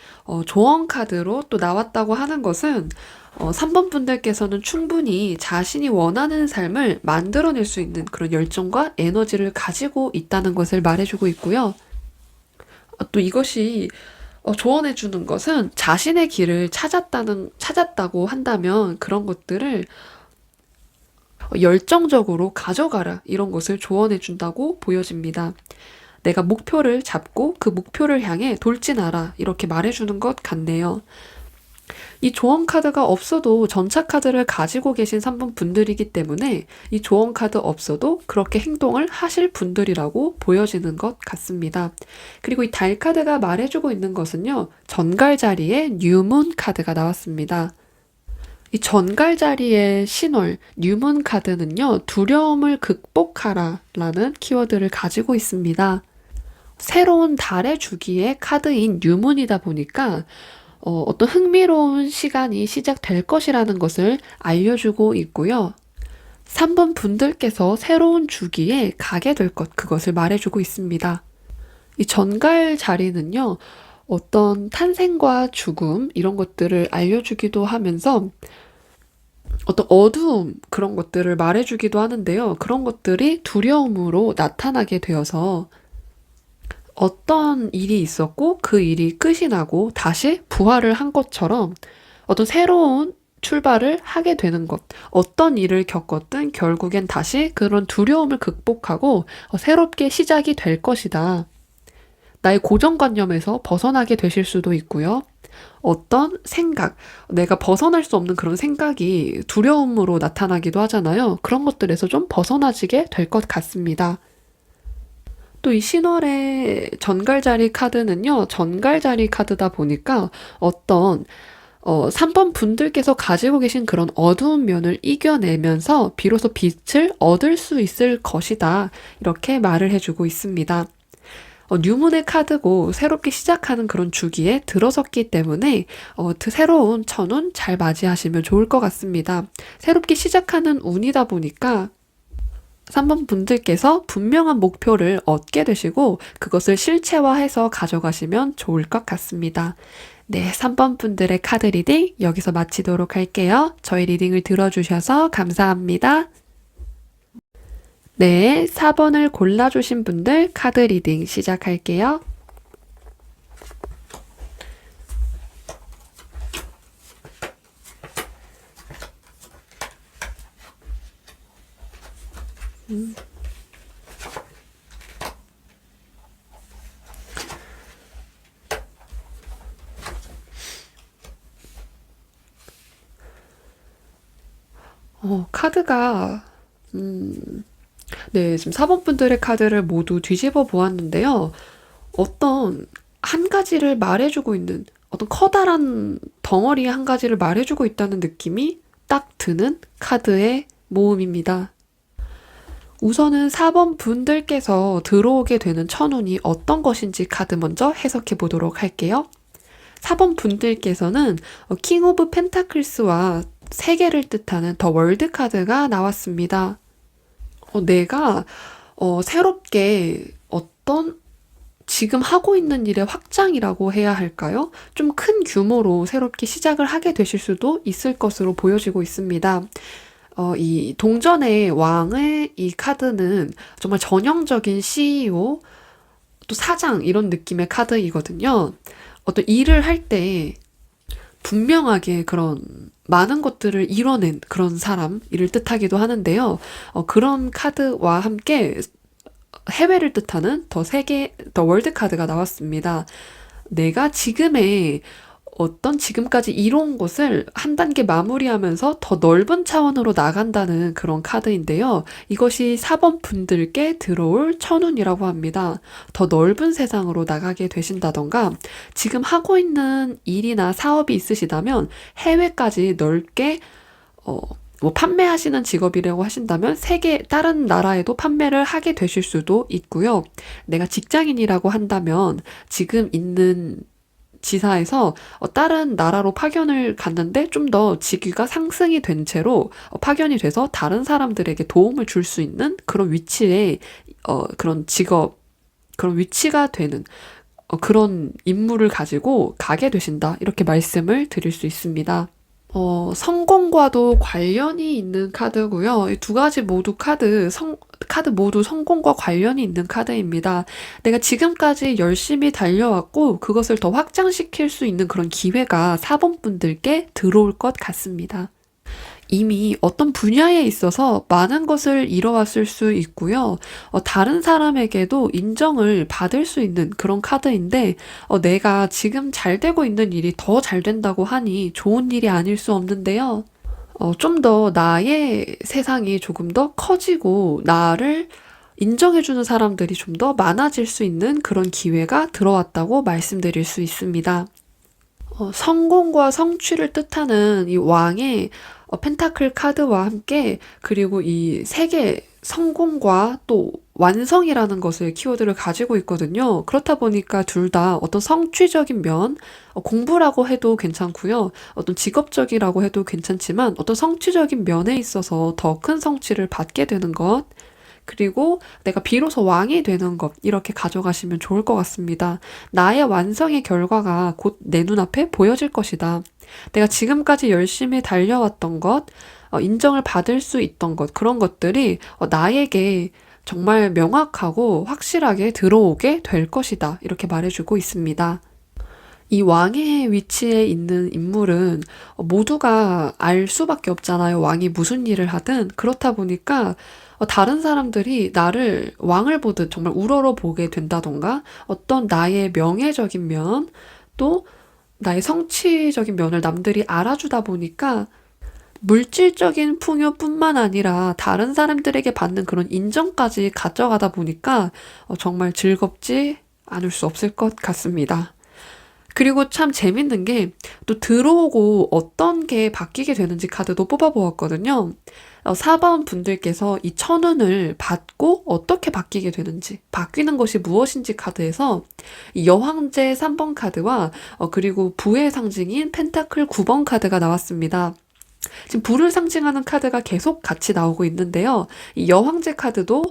조언 카드로 또 나왔다고 하는 것은 3번 분들께서는 충분히 자신이 원하는 삶을 만들어낼 수 있는 그런 열정과 에너지를 가지고 있다는 것을 말해주고 있고요. 또 이것이 조언해주는 것은 자신의 길을 찾았다고 한다면 그런 것들을 열정적으로 가져가라 이런 것을 조언해준다고 보여집니다. 내가 목표를 잡고 그 목표를 향해 돌진하라 이렇게 말해주는 것 같네요. 이 조언 카드가 없어도 전차 카드를 가지고 계신 3번 분들이기 때문에 이 조언 카드 없어도 그렇게 행동을 하실 분들이라고 보여지는 것 같습니다. 그리고 이 달 카드가 말해주고 있는 것은요. 전갈 자리에 뉴문 카드가 나왔습니다. 이 전갈 자리의 신월 뉴문 카드는요. 두려움을 극복하라 라는 키워드를 가지고 있습니다. 새로운 달의 주기의 카드인 뉴문이다 보니까 어떤 흥미로운 시간이 시작될 것이라는 것을 알려주고 있고요. 3번 분들께서 새로운 주기에 가게 될 것, 그것을 말해주고 있습니다. 이 전갈 자리는요, 어떤 탄생과 죽음, 이런 것들을 알려주기도 하면서 어떤 어두움, 그런 것들을 말해주기도 하는데요. 그런 것들이 두려움으로 나타나게 되어서 어떤 일이 있었고 그 일이 끝이 나고 다시 부활을 한 것처럼 어떤 새로운 출발을 하게 되는 것. 어떤 일을 겪었든 결국엔 다시 그런 두려움을 극복하고 새롭게 시작이 될 것이다. 나의 고정관념에서 벗어나게 되실 수도 있고요. 어떤 생각, 내가 벗어날 수 없는 그런 생각이 두려움으로 나타나기도 하잖아요. 그런 것들에서 좀 벗어나지게 될 것 같습니다. 또 이 신월의 전갈자리 카드는요, 전갈자리 카드다 보니까 어떤 3번 분들께서 가지고 계신 그런 어두운 면을 이겨내면서 비로소 빛을 얻을 수 있을 것이다. 이렇게 말을 해주고 있습니다. 뉴문의 카드고 새롭게 시작하는 그런 주기에 들어섰기 때문에 새로운 천운 잘 맞이하시면 좋을 것 같습니다. 새롭게 시작하는 운이다 보니까 3번 분들께서 분명한 목표를 얻게 되시고 그것을 실체화해서 가져가시면 좋을 것 같습니다. 네, 3번 분들의 카드 리딩 여기서 마치도록 할게요. 저희 리딩을 들어주셔서 감사합니다. 네, 4번을 골라주신 분들 카드 리딩 시작할게요. 카드가 네, 지금 4번 분들의 카드를 모두 뒤집어 보았는데요. 어떤 한 가지를 말해주고 있는 어떤 커다란 덩어리 한 가지를 말해주고 있다는 느낌이 딱 드는 카드의 모음입니다. 우선은 4번 분들께서 들어오게 되는 천운이 어떤 것인지 카드 먼저 해석해 보도록 할게요. 4번 분들께서는 킹 오브 펜타클스와 세계를 뜻하는 더 월드 카드가 나왔습니다. 내가 새롭게 어떤 지금 하고 있는 일의 확장이라고 해야 할까요? 좀 큰 규모로 새롭게 시작을 하게 되실 수도 있을 것으로 보여지고 있습니다. 이 동전의 왕의 이 카드는 정말 전형적인 CEO, 또 사장 이런 느낌의 카드이거든요. 어떤 일을 할 때 분명하게 그런 많은 것들을 이뤄낸 그런 사람, 이를 뜻하기도 하는데요. 그런 카드와 함께 해외를 뜻하는 더 월드 카드가 나왔습니다. 내가 지금까지 이뤄온 것을 한 단계 마무리하면서 더 넓은 차원으로 나간다는 그런 카드인데요. 이것이 4번 분들께 들어올 천운이라고 합니다. 더 넓은 세상으로 나가게 되신다던가 지금 하고 있는 일이나 사업이 있으시다면 해외까지 넓게 뭐 판매하시는 직업이라고 하신다면 다른 나라에도 판매를 하게 되실 수도 있고요. 내가 직장인이라고 한다면 지금 있는 지사에서 다른 나라로 파견을 갔는데 좀 더 직위가 상승이 된 채로 파견이 돼서 다른 사람들에게 도움을 줄 수 있는 그런 위치에 그런 직업, 그런 위치가 되는 그런 임무를 가지고 가게 되신다. 이렇게 말씀을 드릴 수 있습니다. 성공과도 관련이 있는 카드고요. 이 두 가지 모두 카드 모두 성공과 관련이 있는 카드입니다. 내가 지금까지 열심히 달려왔고 그것을 더 확장시킬 수 있는 그런 기회가 4번 분들께 들어올 것 같습니다. 이미 어떤 분야에 있어서 많은 것을 이뤄왔을 수 있고요. 다른 사람에게도 인정을 받을 수 있는 그런 카드인데, 내가 지금 잘 되고 있는 일이 더 잘 된다고 하니 좋은 일이 아닐 수 없는데요. 좀 더 나의 세상이 조금 더 커지고 나를 인정해주는 사람들이 좀 더 많아질 수 있는 그런 기회가 들어왔다고 말씀드릴 수 있습니다. 성공과 성취를 뜻하는 이 왕의 펜타클 카드와 함께 그리고 이 세계 성공과 또 완성이라는 것을 키워드를 가지고 있거든요. 그렇다 보니까 둘 다 어떤 성취적인 면, 공부라고 해도 괜찮고요. 어떤 직업적이라고 해도 괜찮지만 어떤 성취적인 면에 있어서 더 큰 성취를 받게 되는 것, 그리고 내가 비로소 왕이 되는 것, 이렇게 가져가시면 좋을 것 같습니다. 나의 완성의 결과가 곧 내 눈앞에 보여질 것이다. 내가 지금까지 열심히 달려왔던 것, 인정을 받을 수 있던 것, 그런 것들이 나에게 정말 명확하고 확실하게 들어오게 될 것이다. 이렇게 말해주고 있습니다. 이 왕의 위치에 있는 인물은 모두가 알 수밖에 없잖아요. 왕이 무슨 일을 하든. 그렇다 보니까 다른 사람들이 나를 왕을 보듯 정말 우러러 보게 된다던가 어떤 나의 명예적인 면, 또 나의 성취적인 면을 남들이 알아주다 보니까 물질적인 풍요뿐만 아니라 다른 사람들에게 받는 그런 인정까지 가져가다 보니까 정말 즐겁지 않을 수 없을 것 같습니다. 그리고 참 재밌는 게 또 들어오고 어떤 게 바뀌게 되는지 카드도 뽑아보았거든요. 4번 분들께서 이 천운을 받고 어떻게 바뀌게 되는지, 바뀌는 것이 무엇인지 카드에서 이 여황제 3번 카드와 그리고 부의 상징인 펜타클 9번 카드가 나왔습니다. 지금 부를 상징하는 카드가 계속 같이 나오고 있는데요. 이 여황제 카드도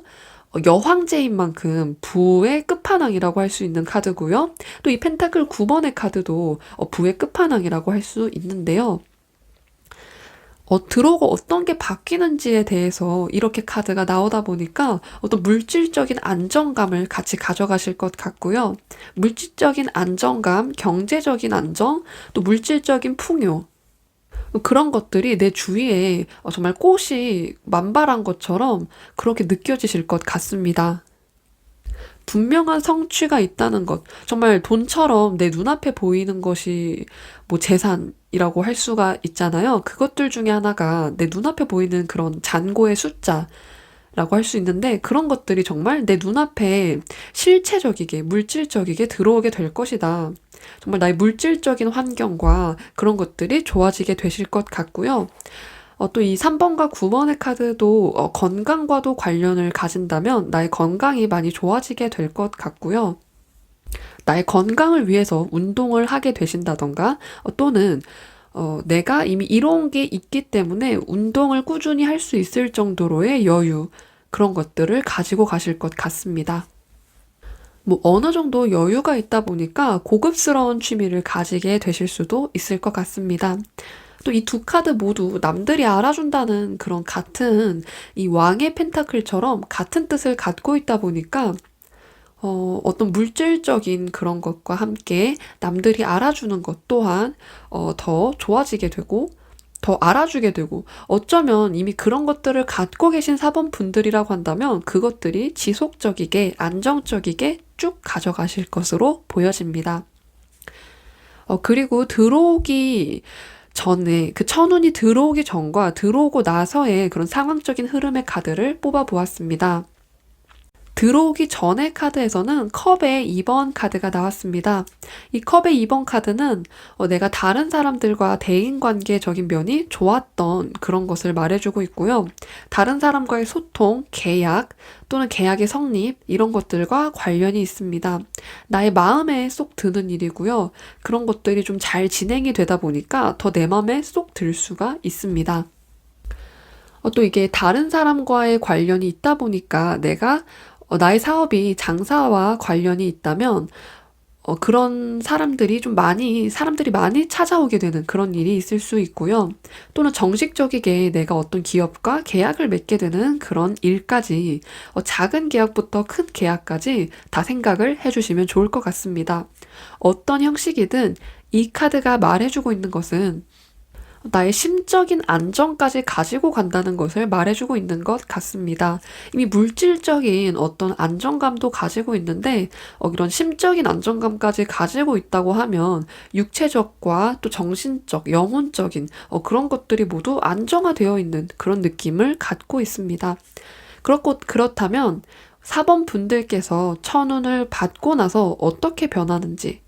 여황제인 만큼 부의 끝판왕이라고 할 수 있는 카드고요. 또 이 펜타클 9번의 카드도 부의 끝판왕이라고 할 수 있는데요. 들어오고 어떤 게 바뀌는지에 대해서 이렇게 카드가 나오다 보니까 어떤 물질적인 안정감을 같이 가져가실 것 같고요. 물질적인 안정감, 경제적인 안정, 또 물질적인 풍요, 그런 것들이 내 주위에 정말 꽃이 만발한 것처럼 그렇게 느껴지실 것 같습니다. 분명한 성취가 있다는 것, 정말 돈처럼 내 눈앞에 보이는 것이 뭐 재산이라고 할 수가 있잖아요. 그것들 중에 하나가 내 눈앞에 보이는 그런 잔고의 숫자라고 할 수 있는데, 그런 것들이 정말 내 눈앞에 실체적이게, 물질적이게 들어오게 될 것이다. 정말 나의 물질적인 환경과 그런 것들이 좋아지게 되실 것 같고요. 또 이 3번과 9번의 카드도 건강과도 관련을 가진다면 나의 건강이 많이 좋아지게 될 것 같고요. 나의 건강을 위해서 운동을 하게 되신다던가 또는 내가 이미 이런 게 있기 때문에 운동을 꾸준히 할 수 있을 정도로의 여유, 그런 것들을 가지고 가실 것 같습니다. 뭐 어느 정도 여유가 있다 보니까 고급스러운 취미를 가지게 되실 수도 있을 것 같습니다. 또 이 두 카드 모두 남들이 알아준다는 그런 같은 이 왕의 펜타클처럼 같은 뜻을 갖고 있다 보니까 어떤 물질적인 그런 것과 함께 남들이 알아주는 것 또한 더 좋아지게 되고 더 알아주게 되고, 어쩌면 이미 그런 것들을 갖고 계신 4번 분들이라고 한다면 그것들이 지속적이게 안정적이게 쭉 가져가실 것으로 보여집니다. 그리고 들어오기 전에, 그 천운이 들어오기 전과 들어오고 나서의 그런 상황적인 흐름의 카드를 뽑아 보았습니다. 들어오기 전에 카드에서는 컵의 2번 카드가 나왔습니다. 이 컵의 2번 카드는 내가 다른 사람들과 대인관계적인 면이 좋았던 그런 것을 말해주고 있고요. 다른 사람과의 소통, 계약 또는 계약의 성립 이런 것들과 관련이 있습니다. 나의 마음에 쏙 드는 일이고요. 그런 것들이 좀 잘 진행이 되다 보니까 더 내 마음에 쏙 들 수가 있습니다. 또 이게 다른 사람과의 관련이 있다 보니까 내가 나의 사업이 장사와 관련이 있다면 그런 사람들이 많이 찾아오게 되는 그런 일이 있을 수 있고요. 또는 정식적이게 내가 어떤 기업과 계약을 맺게 되는 그런 일까지, 작은 계약부터 큰 계약까지 다 생각을 해주시면 좋을 것 같습니다. 어떤 형식이든 이 카드가 말해주고 있는 것은 나의 심적인 안정까지 가지고 간다는 것을 말해주고 있는 것 같습니다. 이미 물질적인 어떤 안정감도 가지고 있는데 이런 심적인 안정감까지 가지고 있다고 하면 육체적과 또 정신적, 영혼적인 그런 것들이 모두 안정화되어 있는 그런 느낌을 갖고 있습니다. 그렇다면 4번 분들께서 천운을 받고 나서 어떻게 변하는지,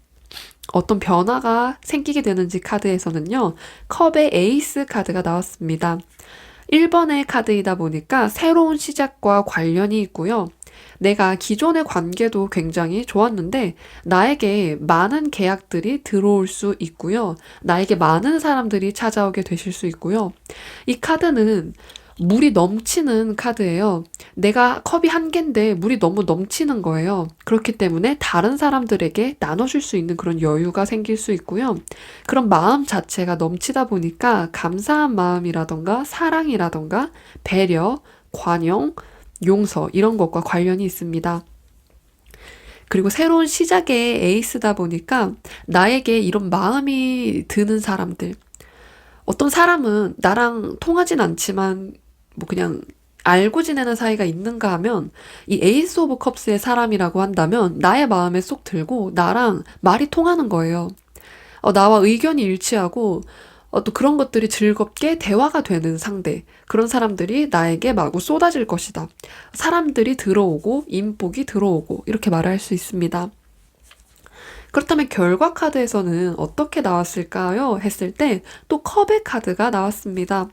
어떤 변화가 생기게 되는지 카드에서는요, 컵의 에이스 카드가 나왔습니다. 1번의 카드이다 보니까 새로운 시작과 관련이 있고요. 내가 기존의 관계도 굉장히 좋았는데 나에게 많은 계약들이 들어올 수 있고요. 나에게 많은 사람들이 찾아오게 되실 수 있고요. 이 카드는 물이 넘치는 카드예요. 내가 컵이 한 개인데 물이 너무 넘치는 거예요. 그렇기 때문에 다른 사람들에게 나눠줄 수 있는 그런 여유가 생길 수 있고요. 그런 마음 자체가 넘치다 보니까 감사한 마음이라던가 사랑이라던가 배려, 관용, 용서 이런 것과 관련이 있습니다. 그리고 새로운 시작의 에이스다 보니까 나에게 이런 마음이 드는 사람들, 어떤 사람은 나랑 통하진 않지만 그냥 알고 지내는 사이가 있는가 하면 이 에이스 오브 컵스의 사람이라고 한다면 나의 마음에 쏙 들고 나랑 말이 통하는 거예요. 나와 의견이 일치하고 또 그런 것들이 즐겁게 대화가 되는 상대, 그런 사람들이 나에게 마구 쏟아질 것이다. 사람들이 들어오고 인복이 들어오고 이렇게 말할 수 있습니다. 그렇다면 결과 카드에서는 어떻게 나왔을까요? 했을 때 또 컵의 카드가 나왔습니다.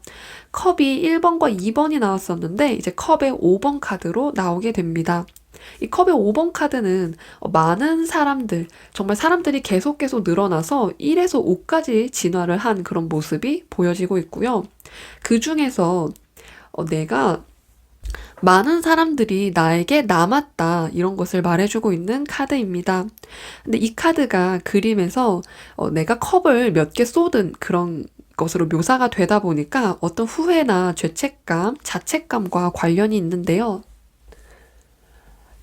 컵이 1번과 2번이 나왔었는데 이제 컵의 5번 카드로 나오게 됩니다. 이 컵의 5번 카드는 많은 사람들, 정말 사람들이 계속 늘어나서 1에서 5까지 진화를 한 그런 모습이 보여지고 있고요. 그 중에서 내가 많은 사람들이 나에게 남았다 이런 것을 말해주고 있는 카드입니다. 근데 이 카드가 그림에서 내가 컵을 몇 개 쏟은 그런 것으로 묘사가 되다 보니까 어떤 후회나 죄책감, 자책감과 관련이 있는데요.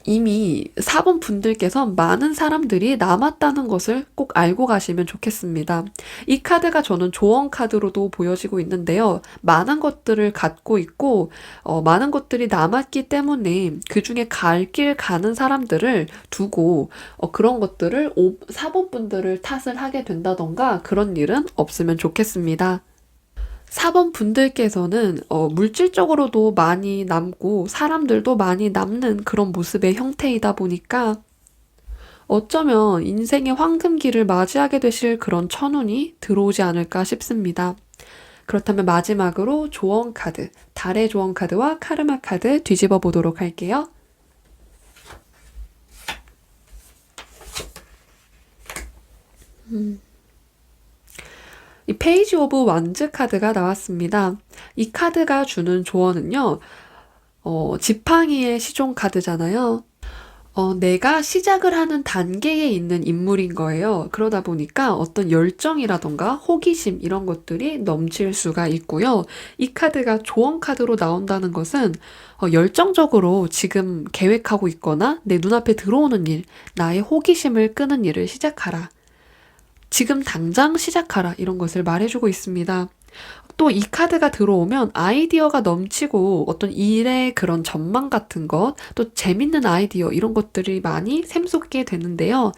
이미 4번 분들께서 많은 사람들이 남았다는 것을 꼭 알고 가시면 좋겠습니다. 이 카드가 저는 조언 카드로도 보여지고 있는데요. 많은 것들을 갖고 있고 많은 것들이 남았기 때문에 그 중에 갈 길 가는 사람들을 두고 그런 것들을 4번 분들을 탓을 하게 된다던가 그런 일은 없으면 좋겠습니다. 4번 분들께서는 물질적으로도 많이 남고 사람들도 많이 남는 그런 모습의 형태이다 보니까 어쩌면 인생의 황금기를 맞이하게 되실 그런 천운이 들어오지 않을까 싶습니다. 그렇다면 마지막으로 조언 카드, 달의 조언 카드와 카르마 카드 뒤집어 보도록 할게요. 이 페이지 오브 완즈 카드가 나왔습니다. 이 카드가 주는 조언은요, 지팡이의 시종 카드잖아요. 내가 시작을 하는 단계에 있는 인물인 거예요. 그러다 보니까 어떤 열정이라던가 호기심 이런 것들이 넘칠 수가 있고요. 이 카드가 조언 카드로 나온다는 것은 열정적으로 지금 계획하고 있거나 내 눈앞에 들어오는 일, 나의 호기심을 끄는 일을 시작하라. 지금 당장 시작하라 이런 것을 말해주고 있습니다. 또 이 카드가 들어오면 아이디어가 넘치고 어떤 일의 그런 전망 같은 것, 또 재밌는 아이디어 이런 것들이 많이 샘솟게 되는데요.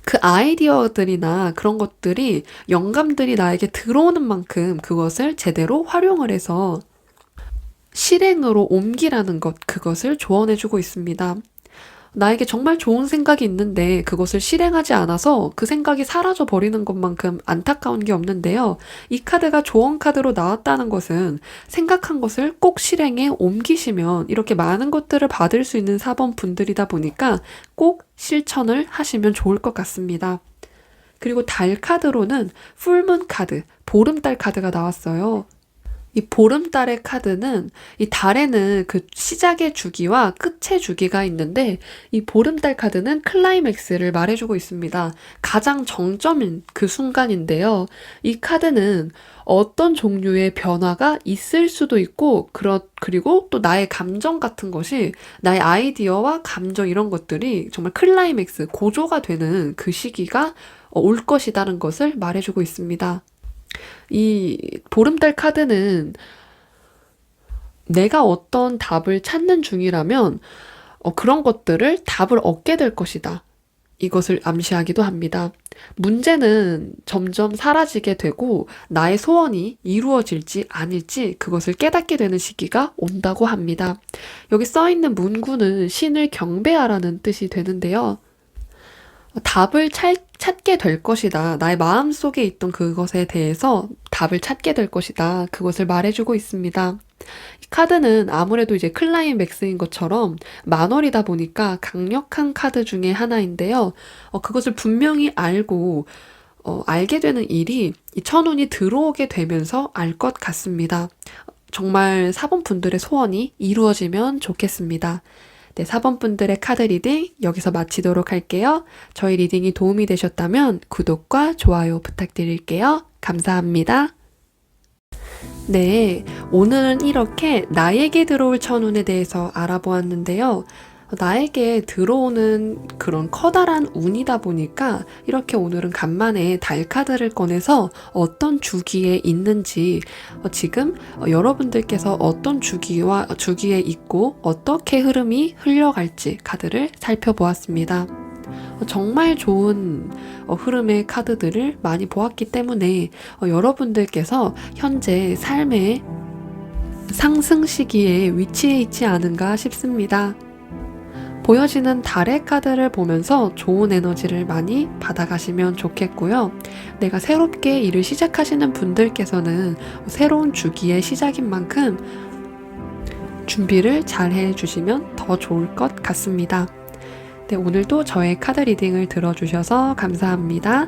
그 아이디어들이나 그런 것들이 영감들이 나에게 들어오는 만큼 그것을 제대로 활용을 해서 실행으로 옮기라는 것, 그것을 조언해주고 있습니다. 나에게 정말 좋은 생각이 있는데 그것을 실행하지 않아서 그 생각이 사라져 버리는 것만큼 안타까운 게 없는데요. 이 카드가 조언 카드로 나왔다는 것은 생각한 것을 꼭 실행에 옮기시면 이렇게 많은 것들을 받을 수 있는 4번 분들이다 보니까 꼭 실천을 하시면 좋을 것 같습니다. 그리고 달 카드로는 풀문 카드, 보름달 카드가 나왔어요. 이 보름달의 카드는 이 달에는 그 시작의 주기와 끝의 주기가 있는데 이 보름달 카드는 클라이맥스를 말해주고 있습니다. 가장 정점인 그 순간인데요. 이 카드는 어떤 종류의 변화가 있을 수도 있고 그리고 또 나의 감정 같은 것이 나의 아이디어와 감정 이런 것들이 정말 클라이맥스, 고조가 되는 그 시기가 올 것이라는 것을 말해주고 있습니다. 이 보름달 카드는 내가 어떤 답을 찾는 중이라면 그런 것들을 답을 얻게 될 것이다. 이것을 암시하기도 합니다. 문제는 점점 사라지게 되고 나의 소원이 이루어질지 아닐지 그것을 깨닫게 되는 시기가 온다고 합니다. 여기 써 있는 문구는 신을 경배하라는 뜻이 되는데요. 답을 찾게 될 것이다. 나의 마음속에 있던 그것에 대해서 답을 찾게 될 것이다. 그것을 말해주고 있습니다. 이 카드는 아무래도 이제 클라이맥스인 것처럼 만월이다 보니까 강력한 카드 중에 하나인데요. 그것을 분명히 알게 되는 일이 이 천운이 들어오게 되면서 알 것 같습니다. 정말 4번 분들의 소원이 이루어지면 좋겠습니다. 네, 4번 분들의 카드 리딩 여기서 마치도록 할게요. 저희 리딩이 도움이 되셨다면 구독과 좋아요 부탁드릴게요. 감사합니다. 네, 오늘은 이렇게 나에게 들어올 천운에 대해서 알아보았는데요. 나에게 들어오는 그런 커다란 운이다 보니까 이렇게 오늘은 간만에 달 카드를 꺼내서 어떤 주기에 있는지 지금 여러분들께서 어떤 주기에 있고 어떻게 흐름이 흘러갈지 카드를 살펴보았습니다. 정말 좋은 흐름의 카드들을 많이 보았기 때문에 여러분들께서 현재 삶의 상승 시기에 위치해 있지 않은가 싶습니다. 보여지는 달의 카드를 보면서 좋은 에너지를 많이 받아가시면 좋겠고요. 내가 새롭게 일을 시작하시는 분들께서는 새로운 주기의 시작인 만큼 준비를 잘 해주시면 더 좋을 것 같습니다. 네, 오늘도 저의 카드 리딩을 들어주셔서 감사합니다.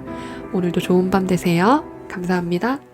오늘도 좋은 밤 되세요. 감사합니다.